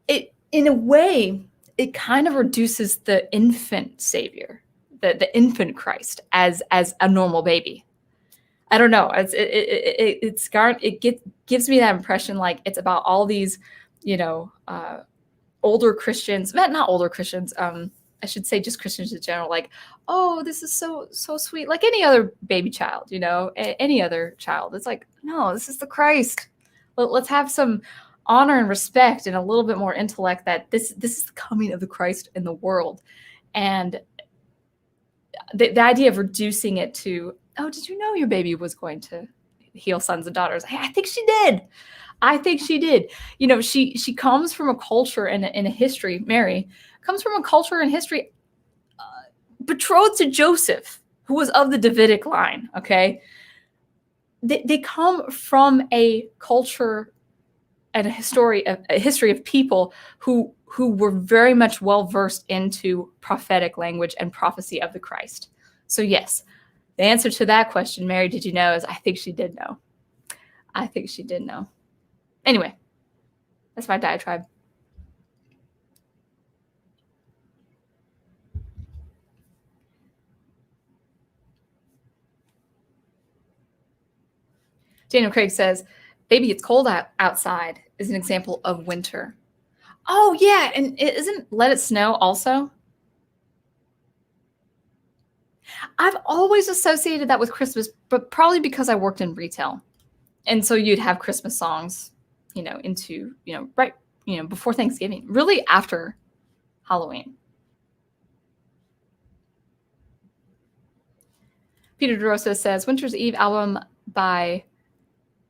S1: in a way, it kind of reduces the infant Savior, the infant Christ, as a normal baby. I don't know. It gives me that impression, like it's about all these, older Christians, not older Christians. I should say just Christians in general. Like, oh, this is so sweet, like any other baby child, any other child. It's like, no, this is the Christ. Let's have some honor and respect and a little bit more intellect that this is the coming of the Christ in the world. And the idea of reducing it to, oh, did you know your baby was going to heal sons and daughters? I think she did. I think she did. She comes from a culture and a history. Mary comes from a culture and history betrothed to Joseph, who was of the Davidic line. Okay, they come from a culture and a history of people who were very much well versed into prophetic language and prophecy of the Christ. So yes, the answer to that question, Mary, did you know, is I think she did know. I think she did know. Anyway, that's my diatribe. Daniel Craig says, "Baby, it's cold outside" is an example of winter. Oh, yeah, and isn't Let It Snow also? I've always associated that with Christmas, but probably because I worked in retail. And so you'd have Christmas songs, into, right, before Thanksgiving, really after Halloween. Peter DeRosa says, Winter's Eve album by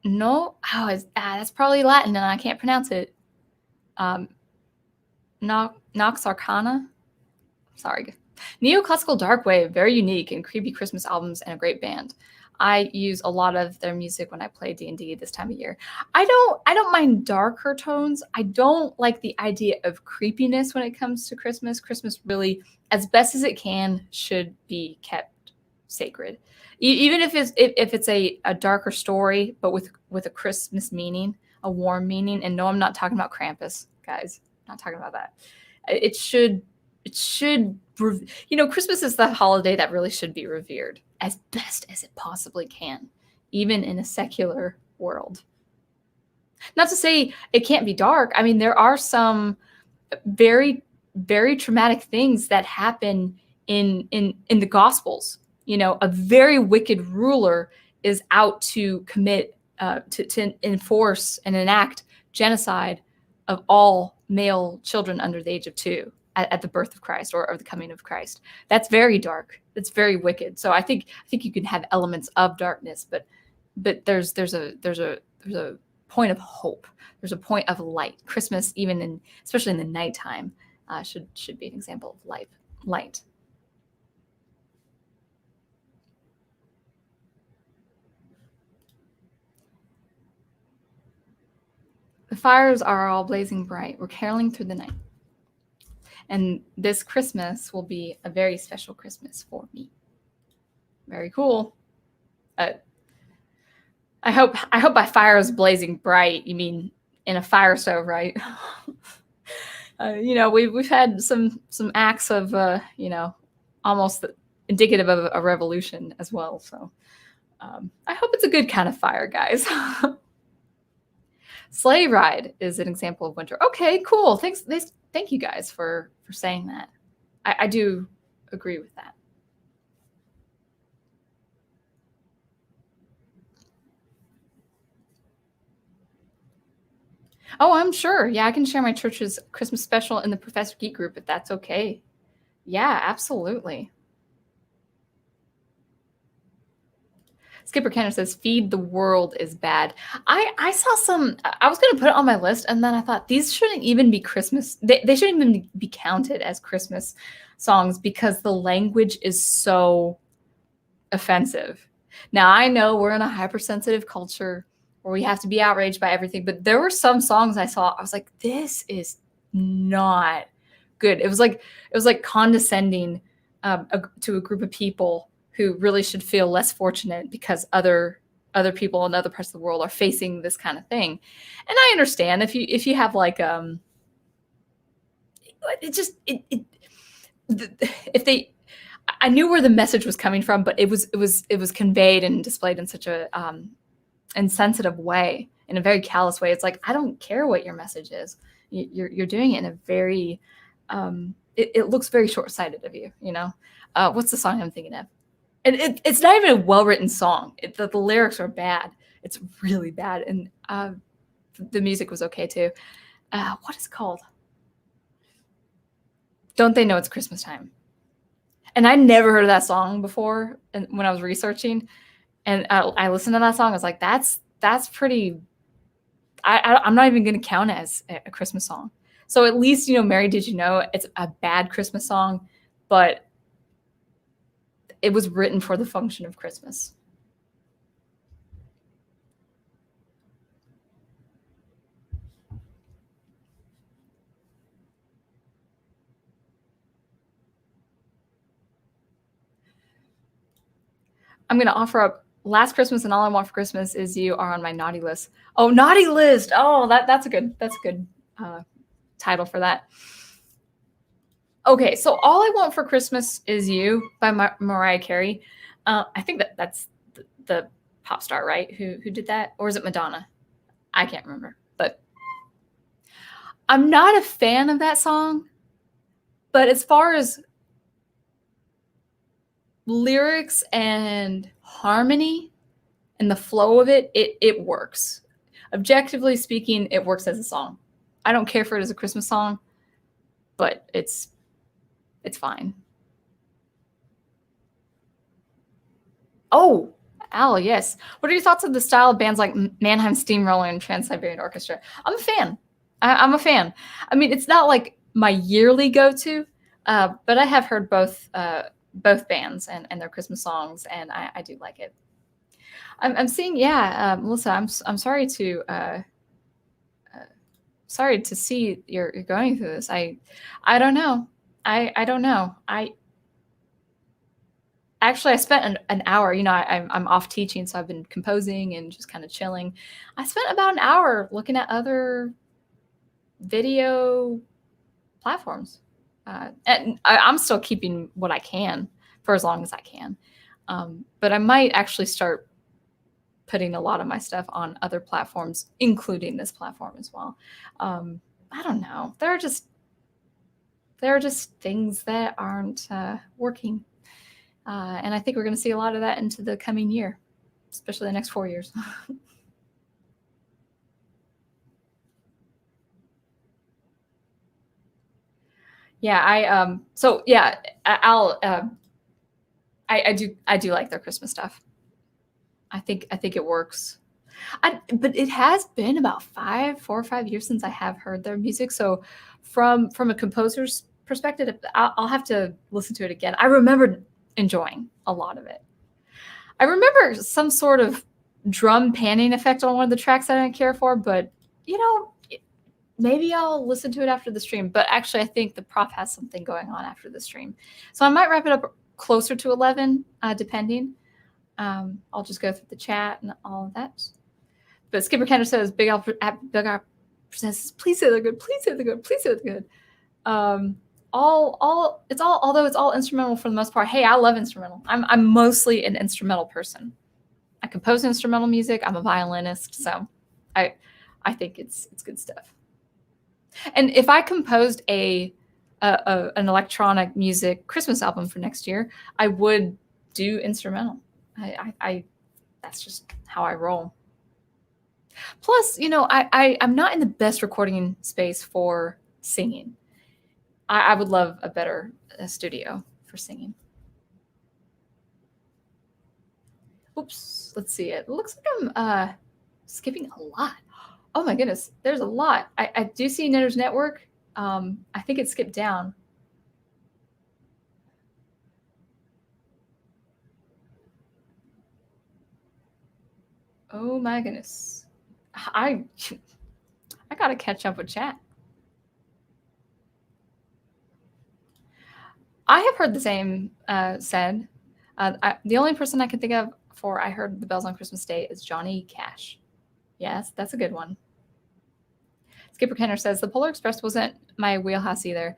S1: that's probably Latin and I can't pronounce it. Nox Arcana. Sorry. Neoclassical darkwave, very unique and creepy Christmas albums and a great band. I use a lot of their music when I play D&D this time of year. I don't mind darker tones. I don't like the idea of creepiness when it comes to Christmas. Christmas really, as best as it can, should be kept sacred. Even if it's a darker story, but with a Christmas meaning, a warm meaning. And no, I'm not talking about Krampus, guys. I'm not talking about that. It should, Christmas is the holiday that really should be revered as best as it possibly can, even in a secular world. Not to say it can't be dark. I mean, there are some very, very traumatic things that happen in the Gospels. A very wicked ruler is out to commit, to enforce and enact genocide of all male children under the age of 2 at the birth of Christ or the coming of Christ. That's very dark. That's very wicked. So I think you can have elements of darkness, but there's a point of hope. There's a point of light. Christmas, especially in the nighttime, should be an example of light. The fires are all blazing bright. We're caroling through the night. And this Christmas will be a very special Christmas for me. Very cool. I hope by fires blazing bright, you mean in a fire stove, right? We've had some acts of almost indicative of a revolution as well. So I hope it's a good kind of fire, guys. Sleigh ride is an example of winter. Okay, cool. Thank you guys for saying that. I do agree with that. Oh, I'm sure. Yeah, I can share my church's Christmas special in the Professor Geek group if that's okay. Yeah, absolutely. Skipper Kenner says, feed the world is bad. I saw some, I was going to put it on my list, and then I thought these shouldn't even be Christmas. They shouldn't even be counted as Christmas songs because the language is so offensive. Now, I know we're in a hypersensitive culture where we have to be outraged by everything, but there were some songs I saw, I was like, this is not good. It was like condescending to a group of people who really should feel less fortunate because other people in other parts of the world are facing this kind of thing. And I understand if you have like I knew where the message was coming from, but it was conveyed and displayed in such a insensitive way, in a very callous way. It's like, I don't care what your message is. You're doing it in a very it looks very short-sighted of you. What's the song I'm thinking of? And it's not even a well-written song. The lyrics are bad. It's really bad. And the music was okay too. What is it called? Don't They Know It's Christmastime? And I never heard of that song before. And when I was researching, and I listened to that song, I was like, that's pretty. I'm not even going to count it as a Christmas song. So at least, Mary, Did You Know? It's a bad Christmas song, but it was written for the function of Christmas. I'm going to offer up Last Christmas and All I Want for Christmas Is You are on my naughty list. Oh, naughty list. Oh, that's a good title for that. Okay, so All I Want for Christmas Is You by Mariah Carey. I think that's the pop star, right? Who did that? Or is it Madonna? I can't remember. But I'm not a fan of that song. But as far as lyrics and harmony and the flow of it works. Objectively speaking, it works as a song. I don't care for it as a Christmas song, but it's fine. Oh, Al, yes. What are your thoughts of the style of bands like Mannheim Steamroller and Trans-Siberian Orchestra? I'm a fan. I'm a fan. I mean, it's not like my yearly go-to, But I have heard both bands and their Christmas songs, and I do like it. I'm seeing, yeah, Melissa. I'm sorry to see you're going through this. I don't know. I don't know. I spent an hour. I'm off teaching, so I've been composing and just kind of chilling. I spent about an hour looking at other video platforms, and I'm still keeping what I can for as long as I can. But I might actually start putting a lot of my stuff on other platforms, including this platform as well. I don't know. There are just things that aren't working. And I think we're going to see a lot of that into the coming year, especially the next 4 years. Yeah, I do like their Christmas stuff. I think it works. But it has been about 4 or 5 years since I have heard their music. So from a composer's perspective, I'll have to listen to it again. I remember enjoying a lot of it. I remember some sort of drum panning effect on one of the tracks that I didn't care for, but maybe I'll listen to it after the stream. But actually, I think the prof has something going on after the stream. So I might wrap it up closer to 11, depending. I'll just go through the chat and all of that. But Skipper Kendra says, Big Al says, please say they're good, please say they're good, please say they're good. Although it's all instrumental for the most part. Hey, I love instrumental. I'm mostly an instrumental person. I compose instrumental music. I'm a violinist, so I think it's good stuff. And if I composed an electronic music Christmas album for next year, I would do instrumental. That's just how I roll. Plus, I'm not in the best recording space for singing. I would love a better studio for singing. Oops, let's see. It looks like I'm skipping a lot. Oh my goodness, there's a lot. I do see Knitter's Network. I think it skipped down. Oh my goodness. I gotta catch up with chat. I have heard the same said. The only person I can think of for I heard the bells on Christmas Day is Johnny Cash. Yes, that's a good one. Skipper Kenner says the Polar Express wasn't my wheelhouse either,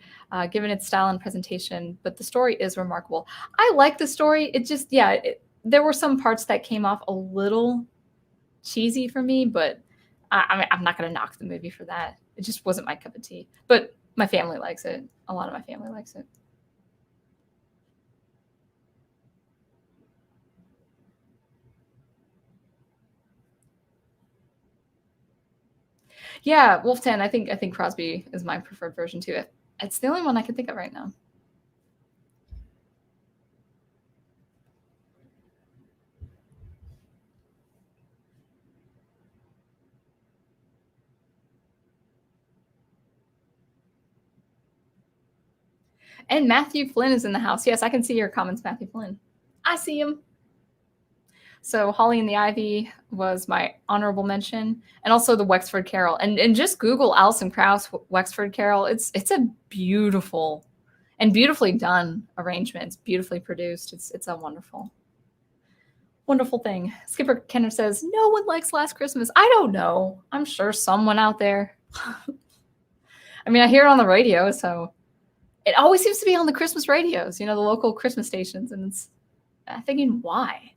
S1: given its style and presentation, but the story is remarkable. I like the story. It just, there were some parts that came off a little cheesy for me, but I'm not going to knock the movie for that. It just wasn't my cup of tea. But my family likes it. A lot of my family likes it. Yeah, Wolf 10. I think Crosby is my preferred version too. It's the only one I can think of right now. And Matthew Flynn is in the house. Yes, I can see your comments, Matthew Flynn. I see him. So Holly and the Ivy was my honorable mention, and also the Wexford Carol. And just Google Alison Krauss Wexford Carol. It's a beautiful and beautifully done arrangement. It's beautifully produced. It's a wonderful thing. Skipper Kenner says no one likes Last Christmas. I don't know. I'm sure someone out there. I mean, I hear it on the radio, so it always seems to be on the Christmas radios. The local Christmas stations, and I'm thinking why.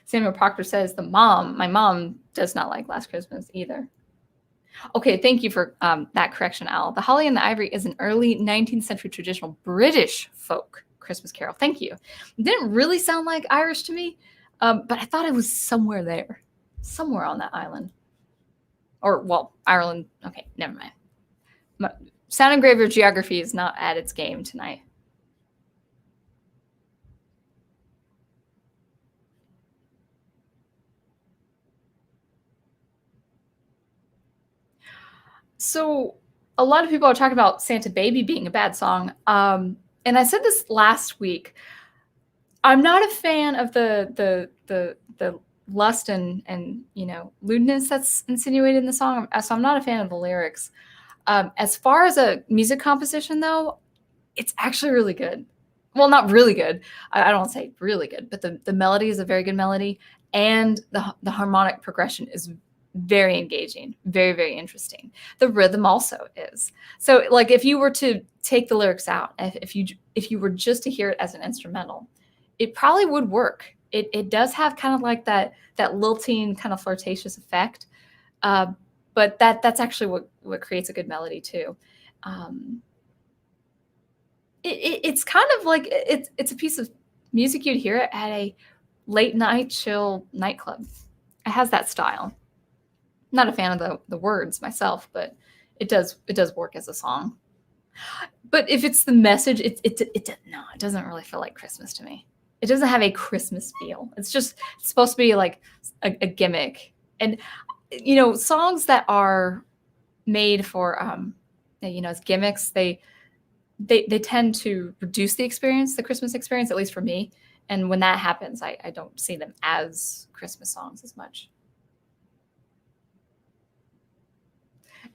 S1: Samuel Proctor says my mom does not like Last Christmas either. Okay, thank you for that correction, Al. The Holly and the Ivory is an early 19th century traditional British folk Christmas carol. Thank you. It didn't really sound like Irish to me, but I thought it was somewhere there, somewhere on that island. Or, well, Ireland. Okay, never mind. Sound Engraver geography is not at its game tonight. So a lot of people are talking about Santa Baby being a bad song. And I said this last week. I'm not a fan of the lust and lewdness that's insinuated in the song. So I'm not a fan of the lyrics. As far as a music composition, though, it's actually really good. Well, not really good. I don't say really good, but the melody is a very good melody, and the harmonic progression is very engaging, very, very interesting. The rhythm also is. So, like, if you were to take the lyrics out, if you were just to hear it as an instrumental, it probably would work. It does have kind of like that lilting kind of flirtatious effect, but that's actually what creates a good melody too. It's kind of like it's a piece of music you'd hear at a late night chill nightclub. It has that style. I'm not a fan of the words myself, but it does work as a song. But if it's the message, it doesn't really feel like Christmas to me. It doesn't have a Christmas feel. It's supposed to be like a gimmick. And songs that are made for as gimmicks, they tend to reduce the Christmas experience, at least for me. And when that happens, I don't see them as Christmas songs as much.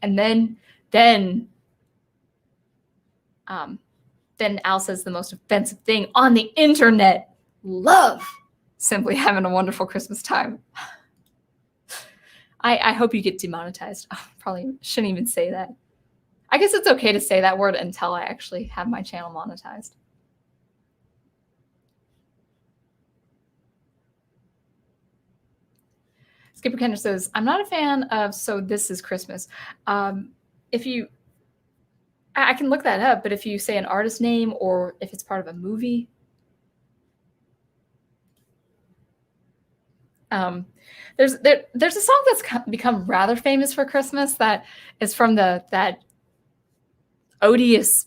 S1: And then Al says the most offensive thing on the internet: love. Simply having a wonderful Christmas time. I hope you get demonetized. Oh, probably shouldn't even say that. I guess it's okay to say that word until I actually have my channel monetized. Skipper Kenner says, I'm not a fan of So This Is Christmas. I can look that up, but if you say an artist name or if it's part of a movie, there's a song that's become rather famous for Christmas that is from that odious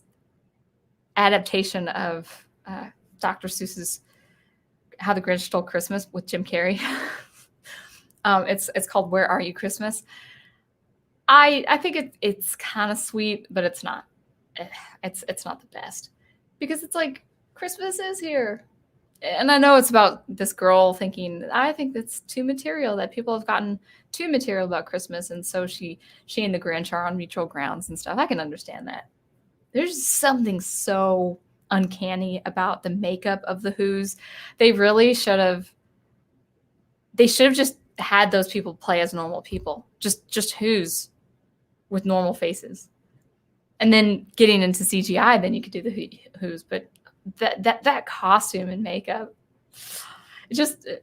S1: adaptation of Dr. Seuss's How the Grinch Stole Christmas with Jim Carrey. It's called Where Are You Christmas? I think it's kind of sweet, but it's not. It's not the best, because it's like Christmas is here. And I know it's about this girl thinking, I think that's too material, that people have gotten too material about Christmas. And so she and the Grinch are on mutual grounds and stuff. I can understand that. There's something so uncanny about the makeup of the Who's. They really should have just had those people play as normal people, just Who's with normal faces. And then getting into CGI, then you could do the Who's. But that costume and makeup,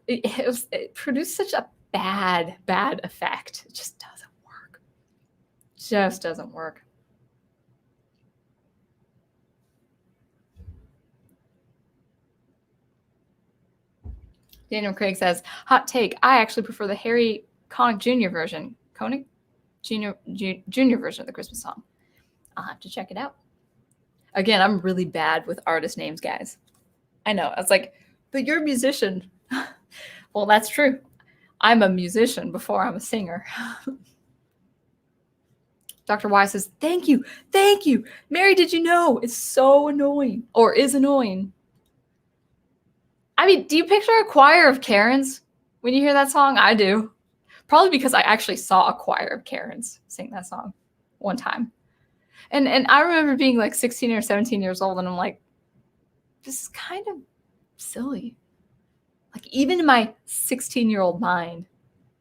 S1: it produced such a bad effect. It just doesn't work. Daniel Craig says, hot take, I actually prefer the Harry Connick Jr. version. Connick? Junior version of the Christmas song. I'll have to check it out. Again, I'm really bad with artist names, guys. I know. I was like, but you're a musician. Well, that's true. I'm a musician before I'm a singer. Dr. Y says, thank you. Mary, did you know? It's so annoying, or is annoying. I mean, do you picture a choir of Karens when you hear that song? I do. Probably because I actually saw a choir of Karens sing that song one time. And I remember being like 16 or 17 years old, and I'm like, this is kind of silly. Like, even in my 16-year-old mind,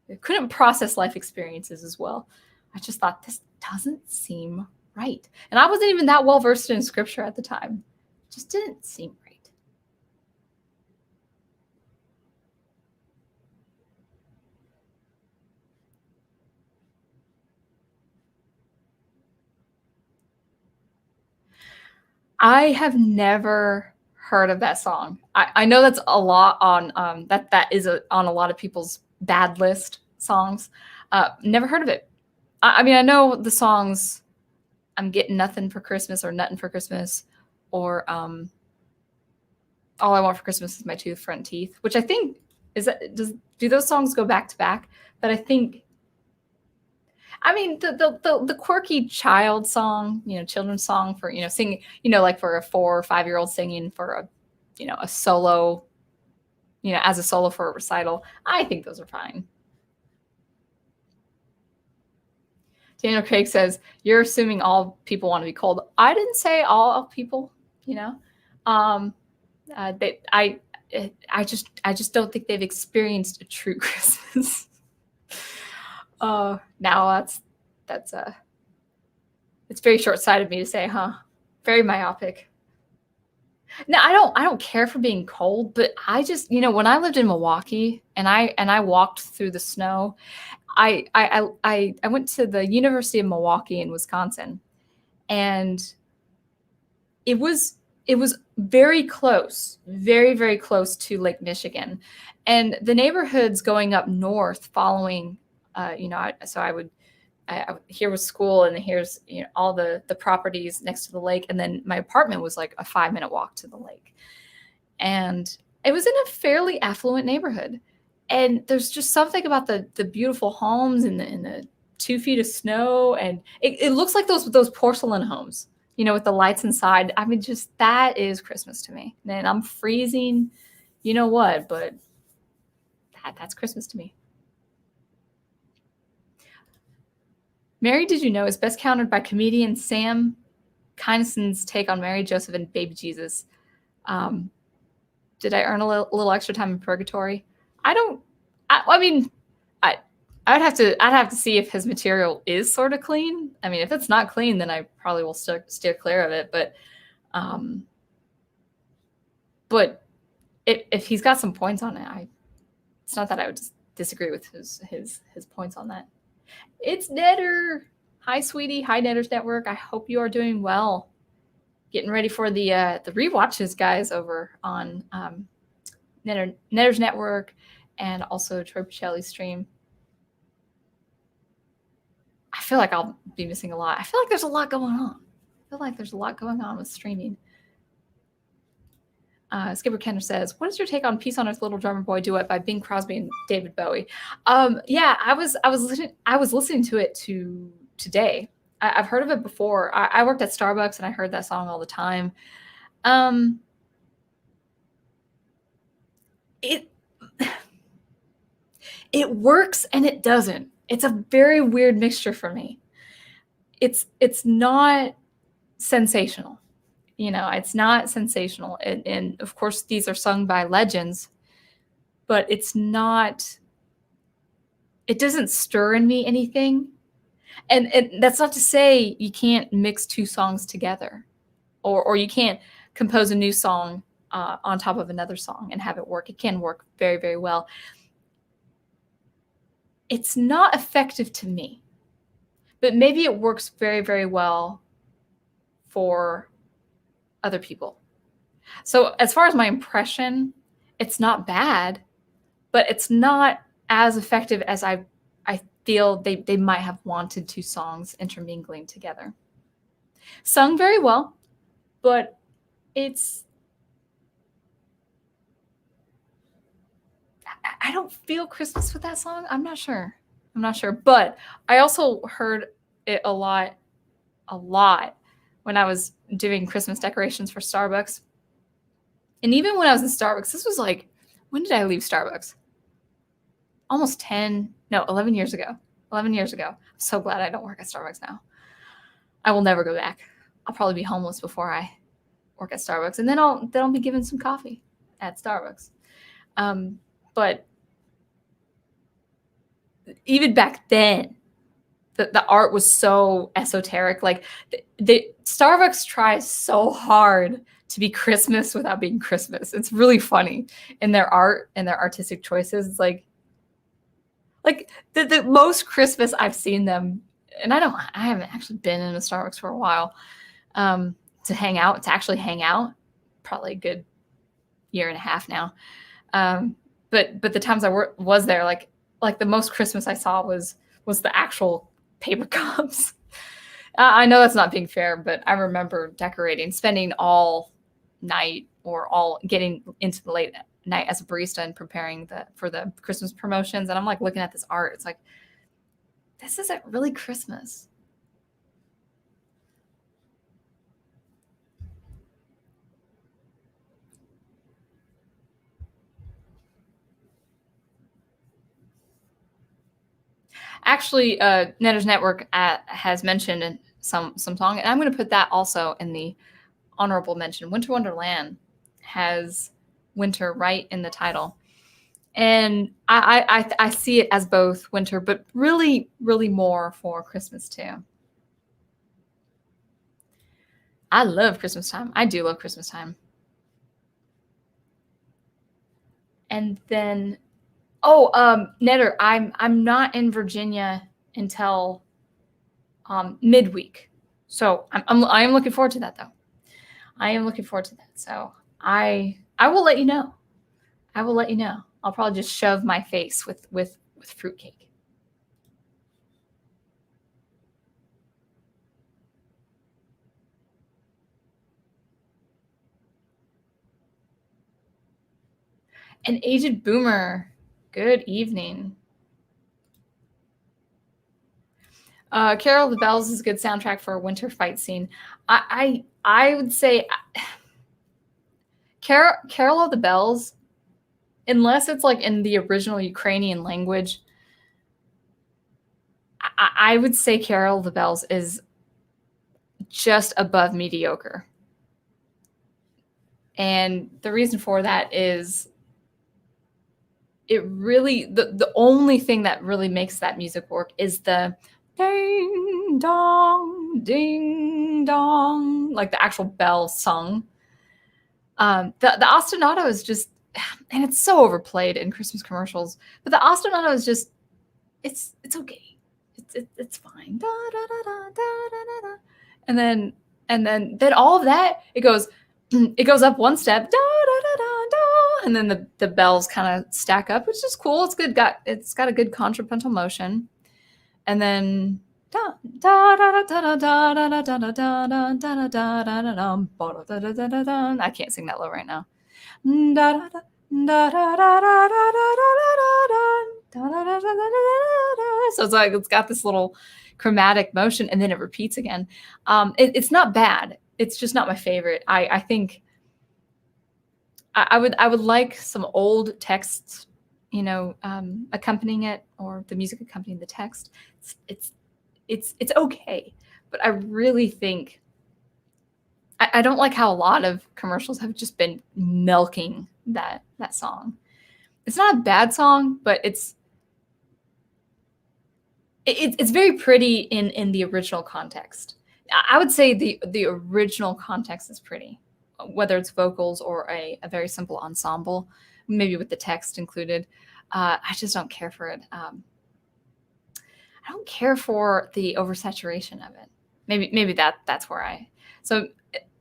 S1: I couldn't process life experiences as well. I just thought, this doesn't seem right. And I wasn't even that well versed in scripture at the time. It just didn't seem right. I have never heard of that song. I know that's a lot on that is on a lot of people's bad list songs. Never heard of it. I mean, I know the songs I'm Getting Nothing for Christmas, or Nuttin' for Christmas, or All I Want for Christmas Is My Two Front Teeth, which I think do those songs go back to back? But I think I mean, the quirky child song, children's song for, singing, like for a 4 or 5-year-old singing for a solo, as a solo for a recital. I think those are fine. Daniel Craig says, you're assuming all people want to be cold. I didn't say all people, I just don't think they've experienced a true Christmas. Now that's it's very short-sighted of me to say, huh? Very myopic. No, I don't care for being cold, but I just, when I lived in Milwaukee and I walked through the snow, I went to the University of Milwaukee in Wisconsin, and it was very close, very, very close to Lake Michigan. And the neighborhoods going up north following, here was school, and here's all the properties next to the lake, and then my apartment was like a 5-minute walk to the lake, and it was in a fairly affluent neighborhood. And there's just something about the beautiful homes in the 2 feet of snow, and it looks like those porcelain homes, with the lights inside. I mean, just that is Christmas to me. And I'm freezing, but that's Christmas to me. Mary, Did You Know is best countered by comedian Sam Kinnison's take on Mary, Joseph, and baby Jesus. Did I earn a little extra time in purgatory? I'd have to see if his material is sort of clean. I mean, if it's not clean, then I probably will steer clear of it. But if he's got some points on it, it's not that I would just disagree with his points on that. It's Netter. Hi, sweetie. Hi, Netter's Network. I hope you are doing well. Getting ready for the rewatches, guys, over on Netter's Network and also Troy Pichelli's stream. I feel like I'll be missing a lot. I feel like there's a lot going on. With streaming. Skipper Kenner says, what is your take on Peace on Earth, Little Drummer Boy duet by Bing Crosby and David Bowie? Yeah, I was listening to it today. I've heard of it before. I worked at Starbucks and I heard that song all the time. It works and it doesn't. It's a very weird mixture for me. It's not sensational. It's not sensational. And of course, these are sung by legends, but it doesn't stir in me anything. And that's not to say you can't mix 2 songs together, or you can't compose a new song on top of another song and have it work. It can work very, very well. It's not effective to me, but maybe it works very, very well for other people. So as far as my impression, it's not bad, but it's not as effective as I feel they might have wanted 2 songs intermingling together. Sung very well, but I don't feel Christmas with that song. I'm not sure. But I also heard it a lot when I was doing Christmas decorations for Starbucks. And even when I was in Starbucks, this was like, when did I leave Starbucks? Almost 11 years ago. 11 years ago. I'm so glad I don't work at Starbucks now. I will never go back. I'll probably be homeless before I work at Starbucks. And then I'll be given some coffee at Starbucks. But even back then, the art was so esoteric. Like the Starbucks tries so hard to be Christmas without being Christmas. It's really funny in their art and their artistic choices. It's like the most Christmas I've seen them, and I haven't actually been in a Starbucks for a while, to actually hang out, probably a good 1.5 years now. But the times I was there, like the most Christmas I saw was the actual paper cups. I know that's not being fair, but I remember spending all night or all getting into the late night as a barista and preparing for the Christmas promotions. And I'm like looking at this art. It's like, this isn't really Christmas. Actually, Netter's Network has mentioned some song, and I'm going to put that also in the honorable mention. Winter Wonderland has winter right in the title, and I see it as both winter, but really, really more for Christmas too. I love Christmastime. I do love Christmastime. And then, Netter, I'm not in Virginia until midweek, so I am looking forward to that though. I am looking forward to that. So I will let you know. I will let you know. I'll probably just shove my face with fruitcake. An aged boomer. Good evening. Carol of the Bells is a good soundtrack for a winter fight scene. I would say Carol of the Bells, unless it's like in the original Ukrainian language, I would say Carol of the Bells is just above mediocre. And the reason for that is it really, the only thing that really makes that music work is the ding dong, like the actual bell sung. The ostinato is just, and it's so overplayed in Christmas commercials, but the ostinato is just, it's okay. It's fine. Da, da, da, da, da, da, da. And then all of that, it goes up one step, da, da, da, da, da, and then the bells kind of stack up, which is cool. It's good. It's got a good contrapuntal motion. And then da da da da da da da da da da da da da da da da. I can't sing that low right now. Da da da da da da da da da da. So it's like it's got this little chromatic motion, and then it repeats again. It's not bad. It's just not my favorite. I think I would like some old texts, accompanying it, or the music accompanying the text. It's okay, but I really think I don't like how a lot of commercials have just been milking that song. It's not a bad song, but it's very pretty in the original context. I would say the original context is pretty, whether it's vocals or a very simple ensemble, maybe with the text included. I just don't care for it. I don't care for the oversaturation of it. Maybe that's where so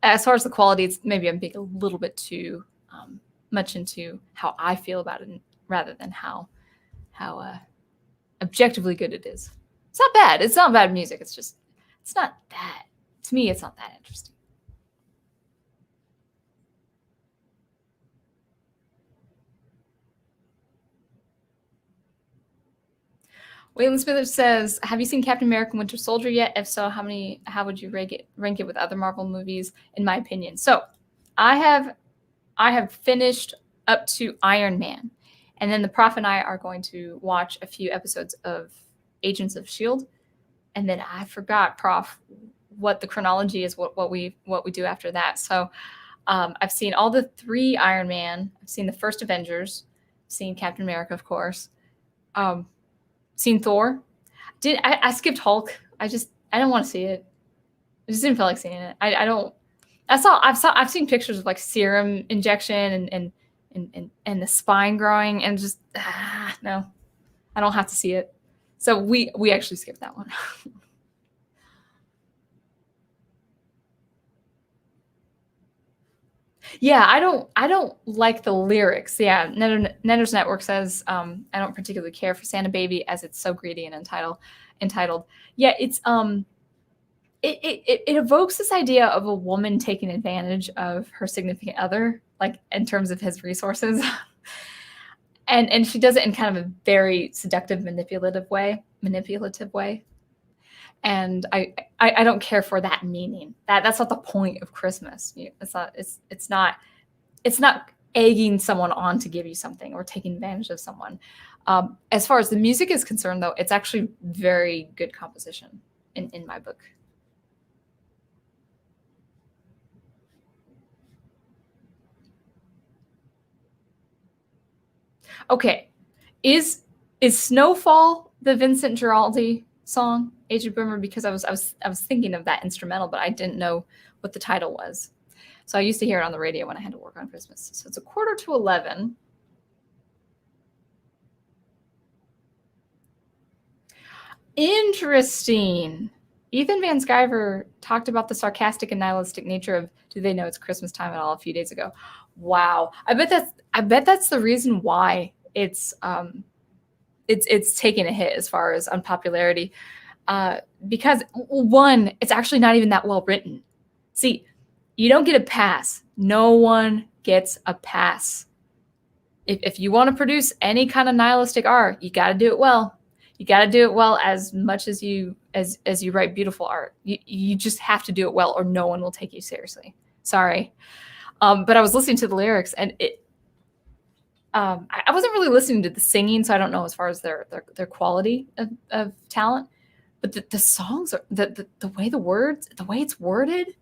S1: as far as the quality, it's maybe I'm being a little bit too much into how I feel about it rather than how objectively good it is. It's not bad. It's not bad music. It's not that, to me, it's not that interesting. Waylon Smithers says, have you seen Captain America Winter Soldier yet? If so, how would you rank it with other Marvel movies, in my opinion? So I have finished up to Iron Man. And then the Prof and I are going to watch a few episodes of Agents of S.H.I.E.L.D. And then I forgot, Prof, what the chronology is, what we do after that. So I've seen all the 3 Iron Man. I've seen the first Avengers. I've seen Captain America, of course. Seen Thor. I skipped Hulk. I don't want to see it. I just didn't feel like seeing it. I've seen pictures of like serum injection and the spine growing, and just no, I don't have to see it. So we actually skipped that one. Yeah, I don't like the lyrics. Yeah, Netter's Network says I don't particularly care for Santa Baby as it's so greedy and entitled. Yeah, it's it evokes this idea of a woman taking advantage of her significant other, like in terms of his resources. and she does it in kind of a very seductive, manipulative way. manipulative way. And I don't care for that meaning. That's not the point of Christmas. It's not egging someone on to give you something or taking advantage of someone. As far as the music is concerned, though, it's actually very good composition in my book. Okay, is Snowfall the Vincent Giraldi song, Aged Boomer? Because I was thinking of that instrumental, but I didn't know what the title was. So I used to hear it on the radio when I had to work on Christmas. So it's 11:15. Interesting. Ethan Van Sciver talked about the sarcastic and nihilistic nature of "Do They Know It's Christmas Time at All" a few days ago. Wow, I bet that's the reason why it's taken a hit as far as unpopularity, because one, it's actually not even that well written. See, you don't get a pass. No one gets a pass. If you want to produce any kind of nihilistic art, you got to do it well. You got to do it well as much as you write beautiful art. You just have to do it well, or no one will take you seriously. Sorry. But I was listening to the lyrics, and I wasn't really listening to the singing, so I don't know as far as their quality of talent. But the songs are the way the way it's worded,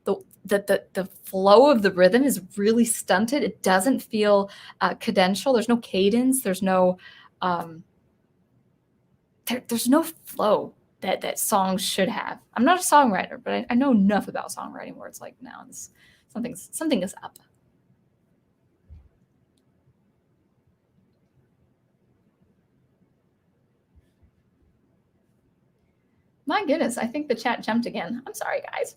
S1: the flow of the rhythm is really stunted. It doesn't feel cadential. There's no cadence. There's no there's no flow that songs should have. I'm not a songwriter, but I know enough about songwriting where it's like, now something is up. My goodness, I think the chat jumped again. I'm sorry, guys.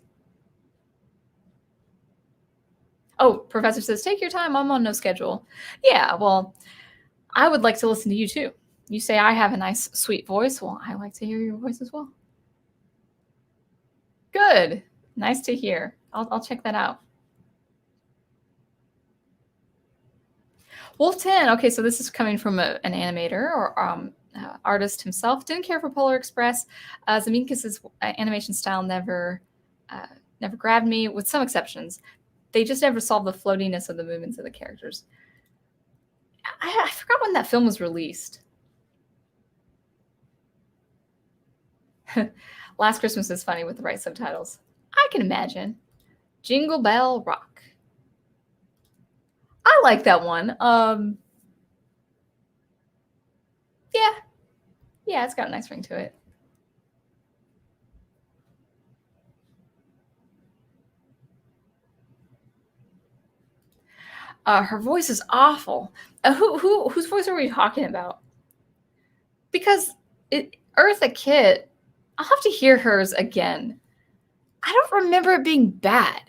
S1: Oh, Professor says, take your time. I'm on no schedule. Yeah, well, I would like to listen to you too. You say I have a nice, sweet voice. Well, I like to hear your voice as well. Good. Nice to hear. I'll check that out. Wolf 10. Okay, so this is coming from an animator or artist himself. Didn't care for Polar Express. Zemeckis' animation style never grabbed me, with some exceptions. They just never solved the floatiness of the movements of the characters. I forgot when that film was released. Last Christmas is funny with the right subtitles. I can imagine. Jingle Bell Rock. I like that one. Yeah, it's got a nice ring to it. Her voice is awful. Whose voice are we talking about? Because Eartha Kitt, I'll have to hear hers again. I don't remember it being bad.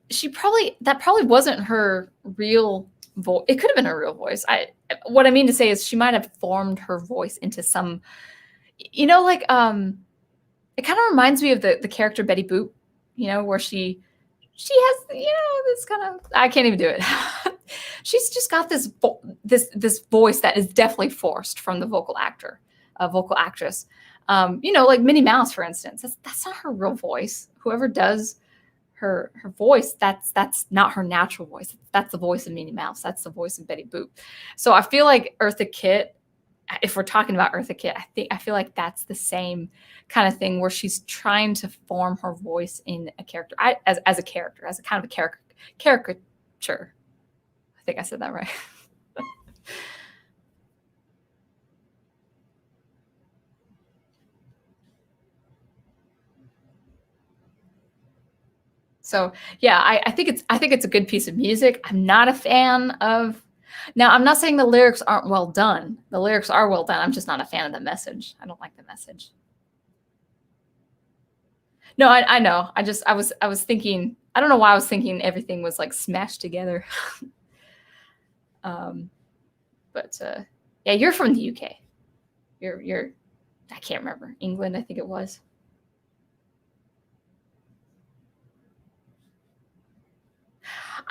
S1: That probably wasn't her real voice. It could have been her real voice. What I mean to say is she might have formed her voice into some, like, it kind of reminds me of the character Betty Boop, where she has, this kind of, I can't even do it. She's just got this voice that is definitely forced from the vocal actress. Like Minnie Mouse, for instance. That's not her real voice. Whoever does her voice, that's not her natural voice. That's the voice of Minnie Mouse. That's the voice of Betty Boop. So I feel like Eartha Kitt, if we're talking about Eartha Kitt, I feel like that's the same kind of thing where she's trying to form her voice in a character, as a character, as a kind of a caricature. I think I said that right. So yeah, I think it's a good piece of music. I'm not a fan of. Now, I'm not saying the lyrics aren't well done. The lyrics are well done. I'm just not a fan of the message. I don't like the message. No, I know. I was thinking. I don't know why I was thinking everything was like smashed together. But yeah, you're from the UK. You're. I can't remember. England, I think it was.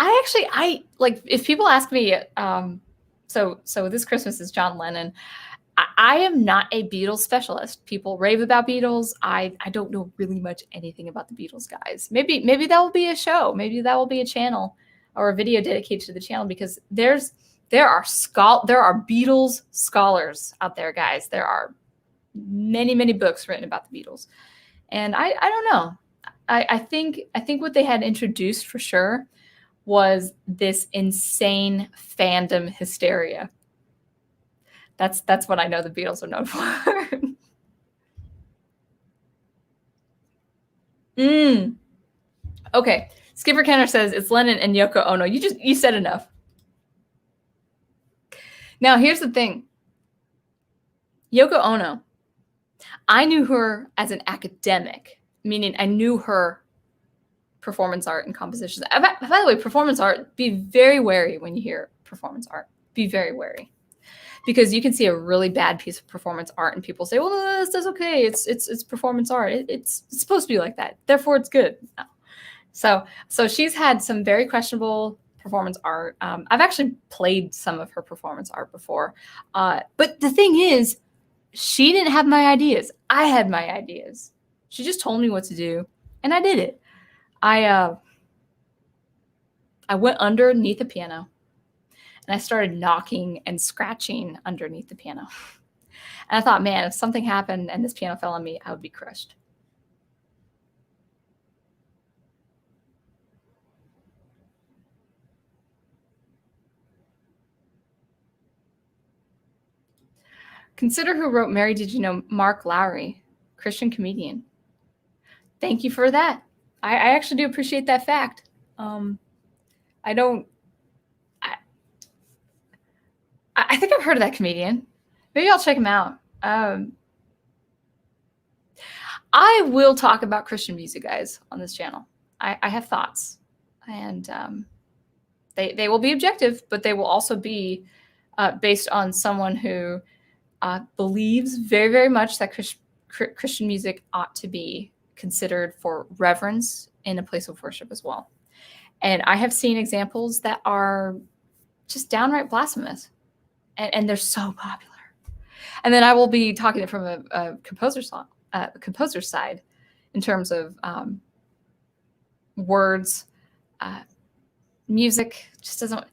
S1: I like, if people ask me, so this Christmas is John Lennon. I am not a Beatles specialist. People rave about Beatles. I don't know really much anything about the Beatles, guys. Maybe that will be a show. Maybe that will be a channel or a video dedicated to the channel, because there are Beatles scholars out there, guys. There are many books written about the Beatles, and I don't know. I think what they had introduced for sure was this insane fandom hysteria. That's what I know the Beatles are known for. Okay. Skipper Kenner says it's Lennon and Yoko Ono. You said enough. Now, here's the thing. Yoko Ono, I knew her as an academic, meaning I knew her performance art and compositions. By the way, performance art, be very wary when you hear performance art. Be very wary. Because you can see a really bad piece of performance art and people say, well, that's okay. It's performance art. It's supposed to be like that. Therefore, it's good. No. So she's had some very questionable performance art. I've actually played some of her performance art before. But the thing is, she didn't have my ideas. I had my ideas. She just told me what to do, and I did it. I went underneath the piano, and I started knocking and scratching underneath the piano. And I thought, man, if something happened and this piano fell on me, I would be crushed. Consider who wrote Mary Did You Know, Mark Lowry, Christian comedian. Thank you for that. I actually do appreciate that fact. I think I've heard of that comedian. Maybe I'll check him out. I will talk about Christian music, guys, on this channel. I have thoughts, and they will be objective, but they will also be based on someone who believes very, very much that Christian music ought to be considered for reverence in a place of worship as well. And I have seen examples that are just downright blasphemous, and they're so popular. And then I will be talking from a composer's side in terms of words, music just doesn't,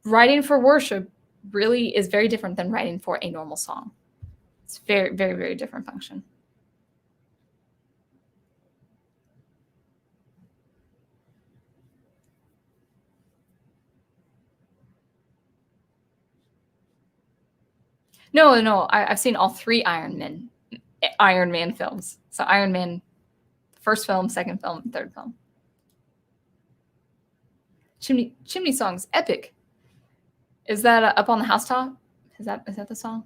S1: writing for worship really is very different than writing for a normal song. It's very, very, very different function. No, I've seen all three Iron Man films. So Iron Man, first film, second film, third film. Chimney Song's epic. Is that Up on the Housetop? Is that the song?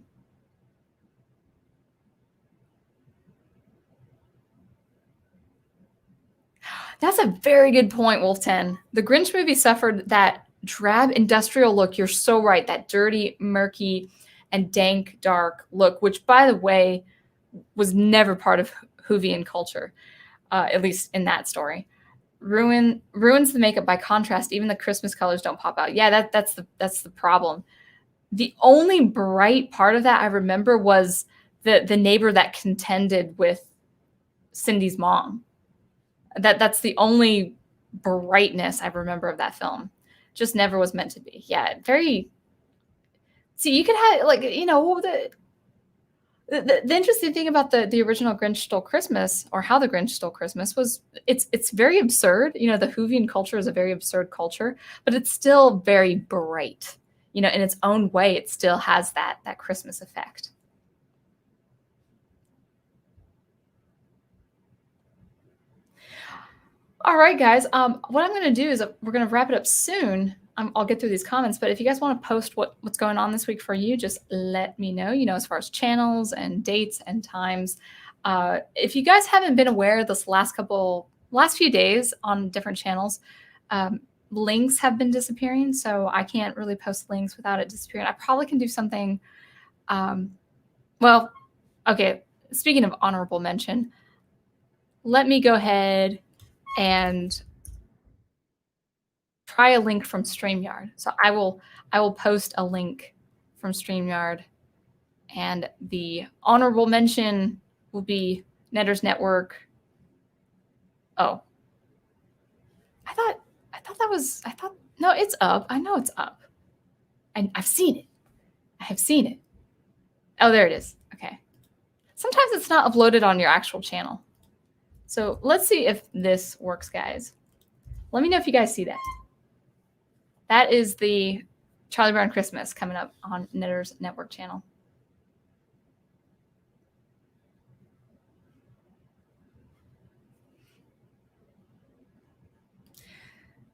S1: That's a very good point, Wolf 10. The Grinch movie suffered that drab industrial look. You're so right. That dirty, murky, and dank, dark look, which, by the way, was never part of Whovian culture, at least in that story. Ruins the makeup. By contrast, even the Christmas colors don't pop out. Yeah, that's the problem. The only bright part of that I remember was the neighbor that contended with Cindy's mom. That's the only brightness I remember of that film. Just never was meant to be. Yeah, very. See, you could have the interesting thing about the original Grinch Stole Christmas, or How the Grinch Stole Christmas, was it's very absurd. The Whovian culture is a very absurd culture, but it's still very bright. In its own way, it still has that Christmas effect. All right, guys. What I'm going to do is we're going to wrap it up soon. I'll get through these comments, but if you guys want to post what's going on this week for you, just let me know, as far as channels and dates and times. If you guys haven't been aware this last few days on different channels, links have been disappearing. So I can't really post links without it disappearing. I probably can do something. Well, okay. Speaking of honorable mention, let me go ahead and try a link from StreamYard. So I will post a link from StreamYard And the honorable mention will be Netter's Network. Oh, I thought no, it's up. I know it's up. I've seen it. I have seen it. Oh, there it is. Okay. Sometimes it's not uploaded on your actual channel. So let's see if this works, guys. Let me know if you guys see that. That is the Charlie Brown Christmas coming up on Netter's Network channel.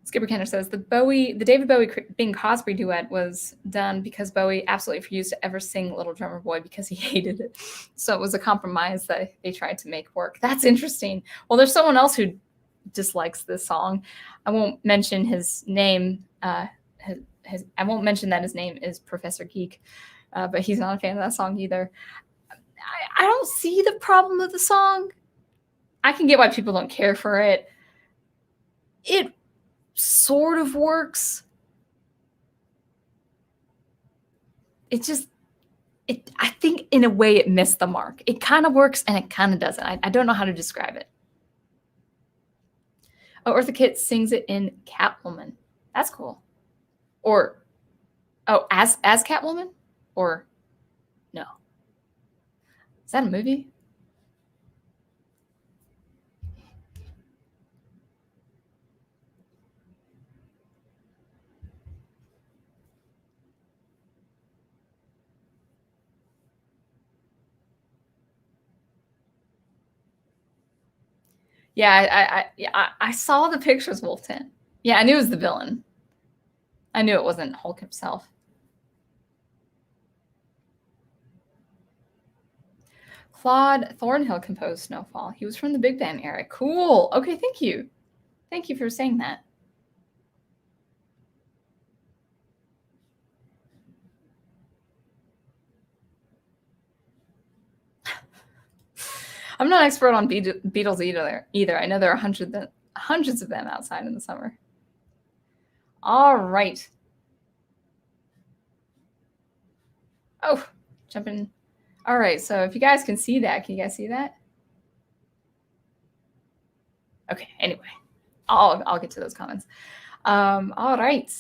S1: Skipper Kenner says the David Bowie Bing Crosby duet was done because Bowie absolutely refused to ever sing Little Drummer Boy because he hated it. So it was a compromise that they tried to make work. That's interesting. Well, there's someone else who dislikes this song. I won't mention his name. I won't mention that his name is Professor Geek, but he's not a fan of that song either. I don't see the problem with the song. I can get why people don't care for it. It sort of works. I think in a way it missed the mark. It kind of works and it kind of doesn't. I don't know how to describe it. Oh, Eartha Kitt sings it in Catwoman. That's cool. Or, oh, as Catwoman? Or, no. Is that a movie? Yeah, I saw the pictures, Wolfton. Yeah, I knew it was the villain. I knew it wasn't Hulk himself. Claude Thornhill composed Snowfall. He was from the Big Band era. Cool. Okay, thank you. Thank you for saying that. I'm not an expert on Beatles either. I know there are hundreds of them outside in the summer. All right. Oh, jumping. All right, so if you guys can see that, can you guys see that? Okay, anyway, I'll get to those comments. All right.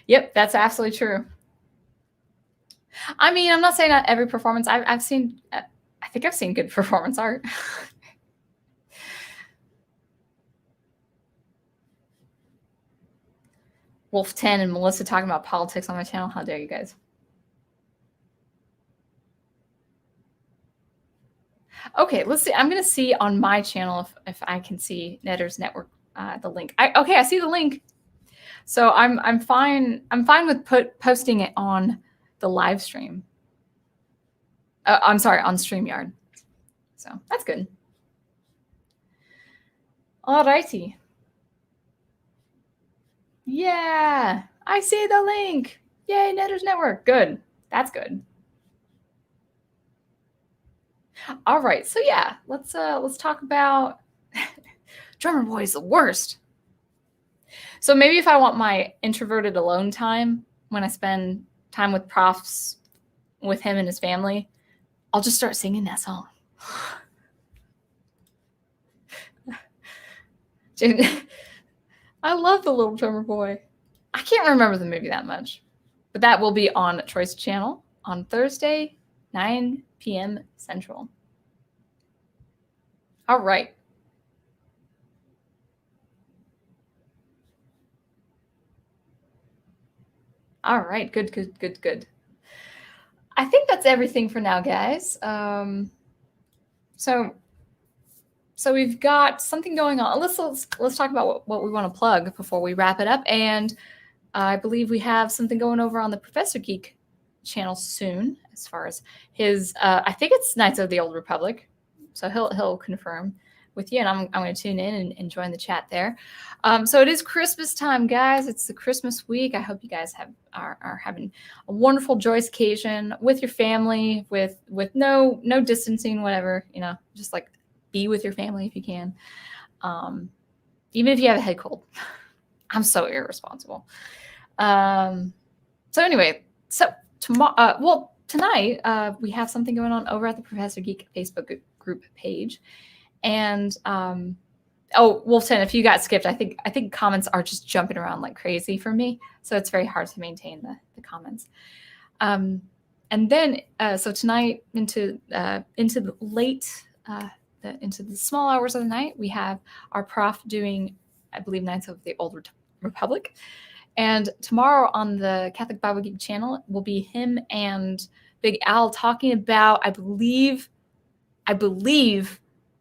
S1: Yep, that's absolutely true. I mean, I'm not saying not every performance. I've seen, I think I've seen good performance art. Wolf 10 and Melissa talking about politics on my channel. How dare you guys? Okay, let's see. I'm going to see on my channel if I can see Netter's Network, the link. Okay, I see the link. So I'm fine. I'm fine with posting it on the live stream. I'm sorry, on StreamYard. So that's good. All righty. Yeah, I see the link. Yay, Netter's Network. Good. That's good. All right. So yeah, let's talk about Drummer Boy is the worst. So maybe if I want my introverted alone time when I spend time with profs with him and his family, I'll just start singing that song. I love the Little Drummer Boy. I can't remember the movie that much, but that will be on Troy's channel on Thursday, 9 p.m. Central. All right. All right. Good. I think that's everything for now, guys. So we've got something going on. Let's talk about what we want to plug before we wrap it up. And I believe we have something going over on the Professor Geek channel soon, as far as his. I think it's Knights of the Old Republic, so he'll confirm with you, and I'm going to tune in and join the chat there. So it is Christmas time, guys. It's the Christmas week. I hope you guys are having a wonderful, joyous occasion with your family, with no distancing, whatever, just like be with your family if you can. Even if you have a head cold. I'm so irresponsible. anyway, tomorrow, tonight we have something going on over at the Professor Geek Facebook group page. And Wolfton, if you got skipped, I think comments are just jumping around like crazy for me, so it's very hard to maintain the comments. And then so tonight into the late into the small hours of the night, we have our prof doing, I believe, Knights of the Old Republic. And tomorrow on the Catholic Bible Geek channel will be him and Big Al talking about, I believe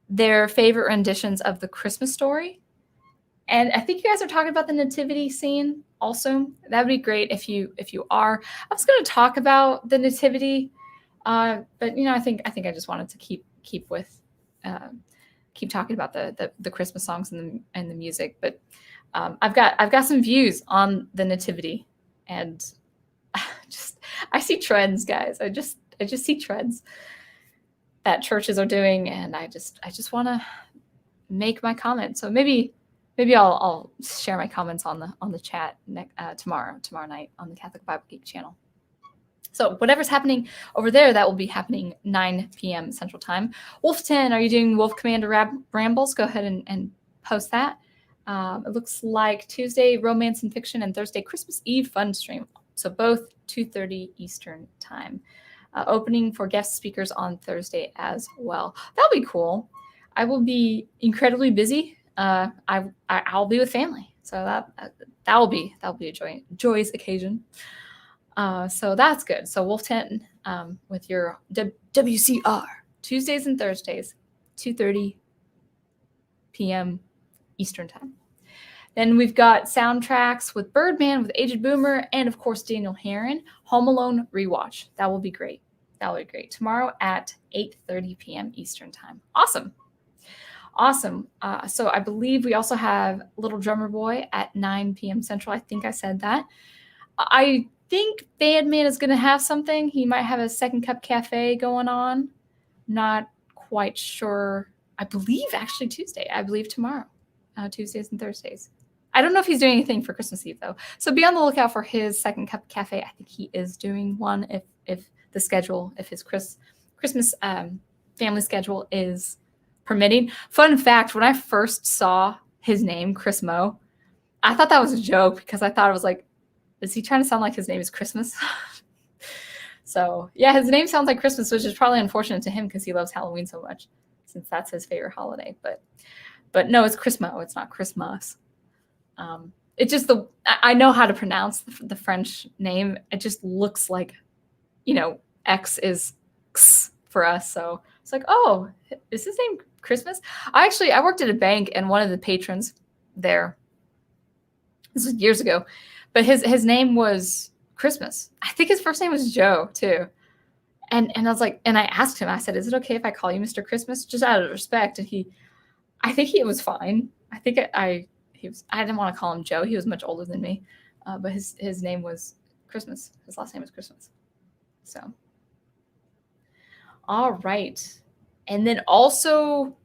S1: their favorite renditions of the Christmas story. And I think you guys are talking about the nativity scene also. That would be great if you are. I was going to talk about the nativity, but I think I just wanted to keep talking about the Christmas songs and the music. But I've got some views on the nativity, and I see trends, guys. I just see trends that churches are doing, and I just want to make my comment. So maybe I'll share my comments on the chat tomorrow night on the Catholic Bible Geek channel. So whatever's happening over there, that will be happening 9 p.m. Central Time. Wolfton, are you doing Wolf Commander Rambles? Go ahead and post that. It looks like Tuesday Romance and Fiction and Thursday Christmas Eve Fun Stream. So both 2:30 Eastern Time. Opening for guest speakers on Thursday as well. That'll be cool. I will be incredibly busy. I'll be with family, so that'll be a joyous occasion. So that's good. So Wolf Tent with your WCR Tuesdays and Thursdays, 2:30 p.m. Eastern Time. Then we've got soundtracks with Birdman, with Aged Boomer, and of course Daniel Herron. Home Alone rewatch. That will be great. Tomorrow at 8:30 p.m. Eastern Time. Awesome. So I believe we also have Little Drummer Boy at 9 p.m. Central. I think I said that. I think Bandman is going to have something. He might have a Second Cup Cafe going on. Not quite sure. I believe actually Tuesday. I believe tomorrow. Tuesdays and Thursdays. I don't know if he's doing anything for Christmas Eve, though. So be on the lookout for his Second Cup Cafe. I think he is doing one if the schedule, if his Christmas family schedule is permitting. Fun fact, when I first saw his name, Chris Mo, I thought that was a joke because I thought it was like, is he trying to sound like his name is Christmas? So, yeah, his name sounds like Christmas, which is probably unfortunate to him because he loves Halloween so much, since that's his favorite holiday. But no, it's Chris Mo. It's not Christmas. It just I know how to pronounce the French name. It just looks like, X is X for us. So it's like, oh, is his name Christmas? I worked at a bank, and one of the patrons there, this was years ago, but his name was Christmas. I think his first name was Joe too. And I was like, and I asked him, I said, is it okay if I call you Mr. Christmas? Just out of respect. And I think he was fine. I think I didn't want to call him Joe. He was much older than me. But his name was Christmas. His last name was Christmas. So, all right. And then also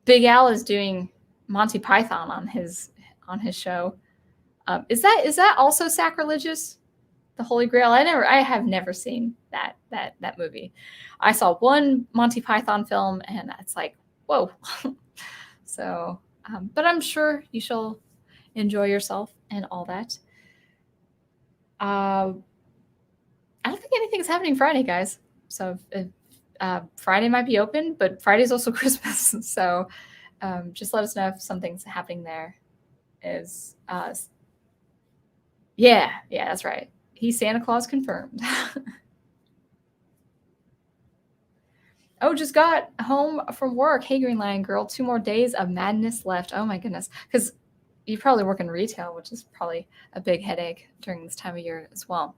S1: Big Al is doing Monty Python on his show. Is that also sacrilegious? The Holy Grail? I have never seen that movie. I saw one Monty Python film, and it's like, whoa. So, but I'm sure you shall enjoy yourself and all that. I don't think anything's happening Friday, guys. So Friday might be open, but Friday's also Christmas. So just let us know if something's happening there. Yeah, that's right. He's Santa Claus confirmed. Oh, just got home from work. Hey, Green Lion Girl, 2 more days of madness left. Oh my goodness. Because you probably work in retail, which is probably a big headache during this time of year as well.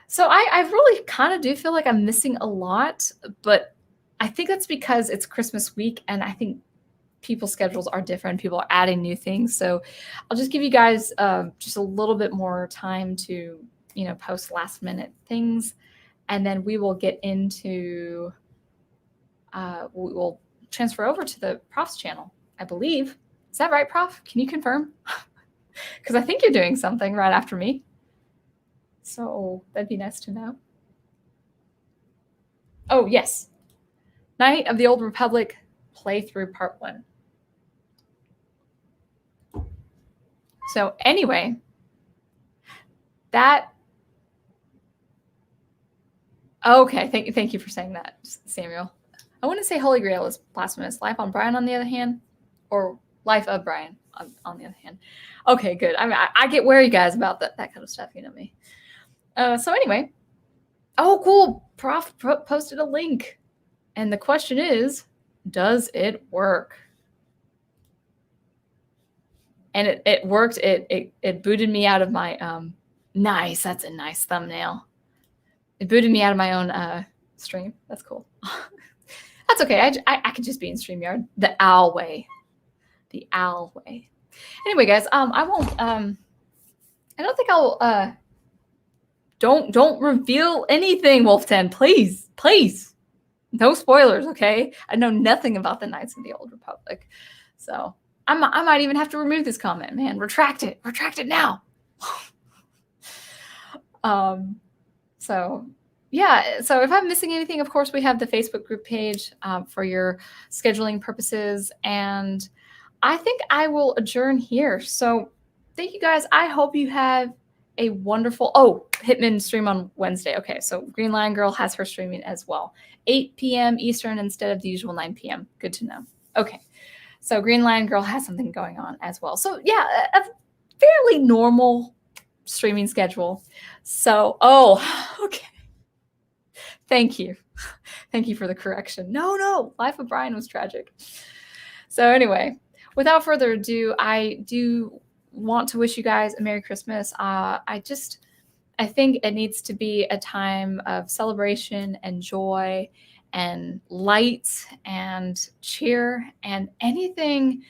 S1: So I really kind of do feel like I'm missing a lot, but I think that's because it's Christmas week, and I think people's schedules are different. People are adding new things. So I'll just give you guys just a little bit more time to, post last minute things. And then we will get into, we'll transfer over to the Prof's channel, I believe. Is that right, Prof? Can you confirm? Because I think you're doing something right after me. So that'd be nice to know. Oh, yes. Night of the Old Republic playthrough part 1. So anyway, that... Okay, thank you for saying that, Samuel. I want to say Holy Grail is blasphemous. Life on Brian, on the other hand, or Life of Brian, on the other hand. Okay, good. I mean, I get wary, guys, about that kind of stuff. You know me. So anyway, oh, cool. Prof posted a link, and the question is, does it work? And it worked. It booted me out of my nice. That's a nice thumbnail. It booted me out of my own stream. That's cool. That's okay. I could just be in StreamYard. The owl way. The owl way. Anyway, guys, I won't I don't think I'll don't reveal anything, Wolf10, please. Please. No spoilers, okay? I know nothing about the Knights of the Old Republic. So I might even have to remove this comment, man. Retract it. Retract it now. So yeah, so if I'm missing anything, of course, we have the Facebook group page for your scheduling purposes. And I think I will adjourn here. So thank you, guys. I hope you have a wonderful... Oh, Hitman stream on Wednesday. Okay, so Green Lion Girl has her streaming as well. 8 p.m. Eastern instead of the usual 9 p.m. Good to know. Okay, so Green Lion Girl has something going on as well. So yeah, a fairly normal streaming schedule. So, okay. Thank you. Thank you for the correction. No, Life of Brian was tragic. So anyway, without further ado, I do want to wish you guys a Merry Christmas. I think it needs to be a time of celebration and joy and light and cheer and anything.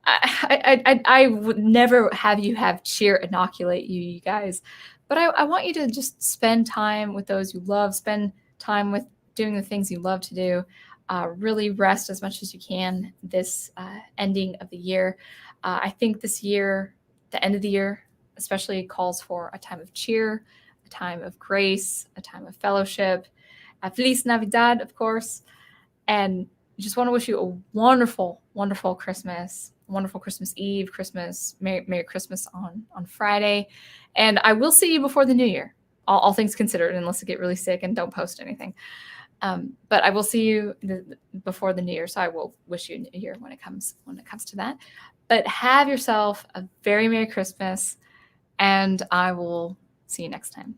S1: I would never have you have cheer inoculate you guys, but I want you to just spend time with those you love, spend time with doing the things you love to do, really rest as much as you can this ending of the year. I think this year, the end of the year especially, calls for a time of cheer, a time of grace, a time of fellowship, Feliz Navidad, of course, and just want to wish you a wonderful, wonderful Christmas, wonderful Christmas Eve, Merry Christmas on Friday. And I will see you before the new year, all things considered, unless I get really sick and don't post anything. But I will see you before the new year. So I will wish you a new year when it comes to that. But have yourself a very Merry Christmas, and I will see you next time.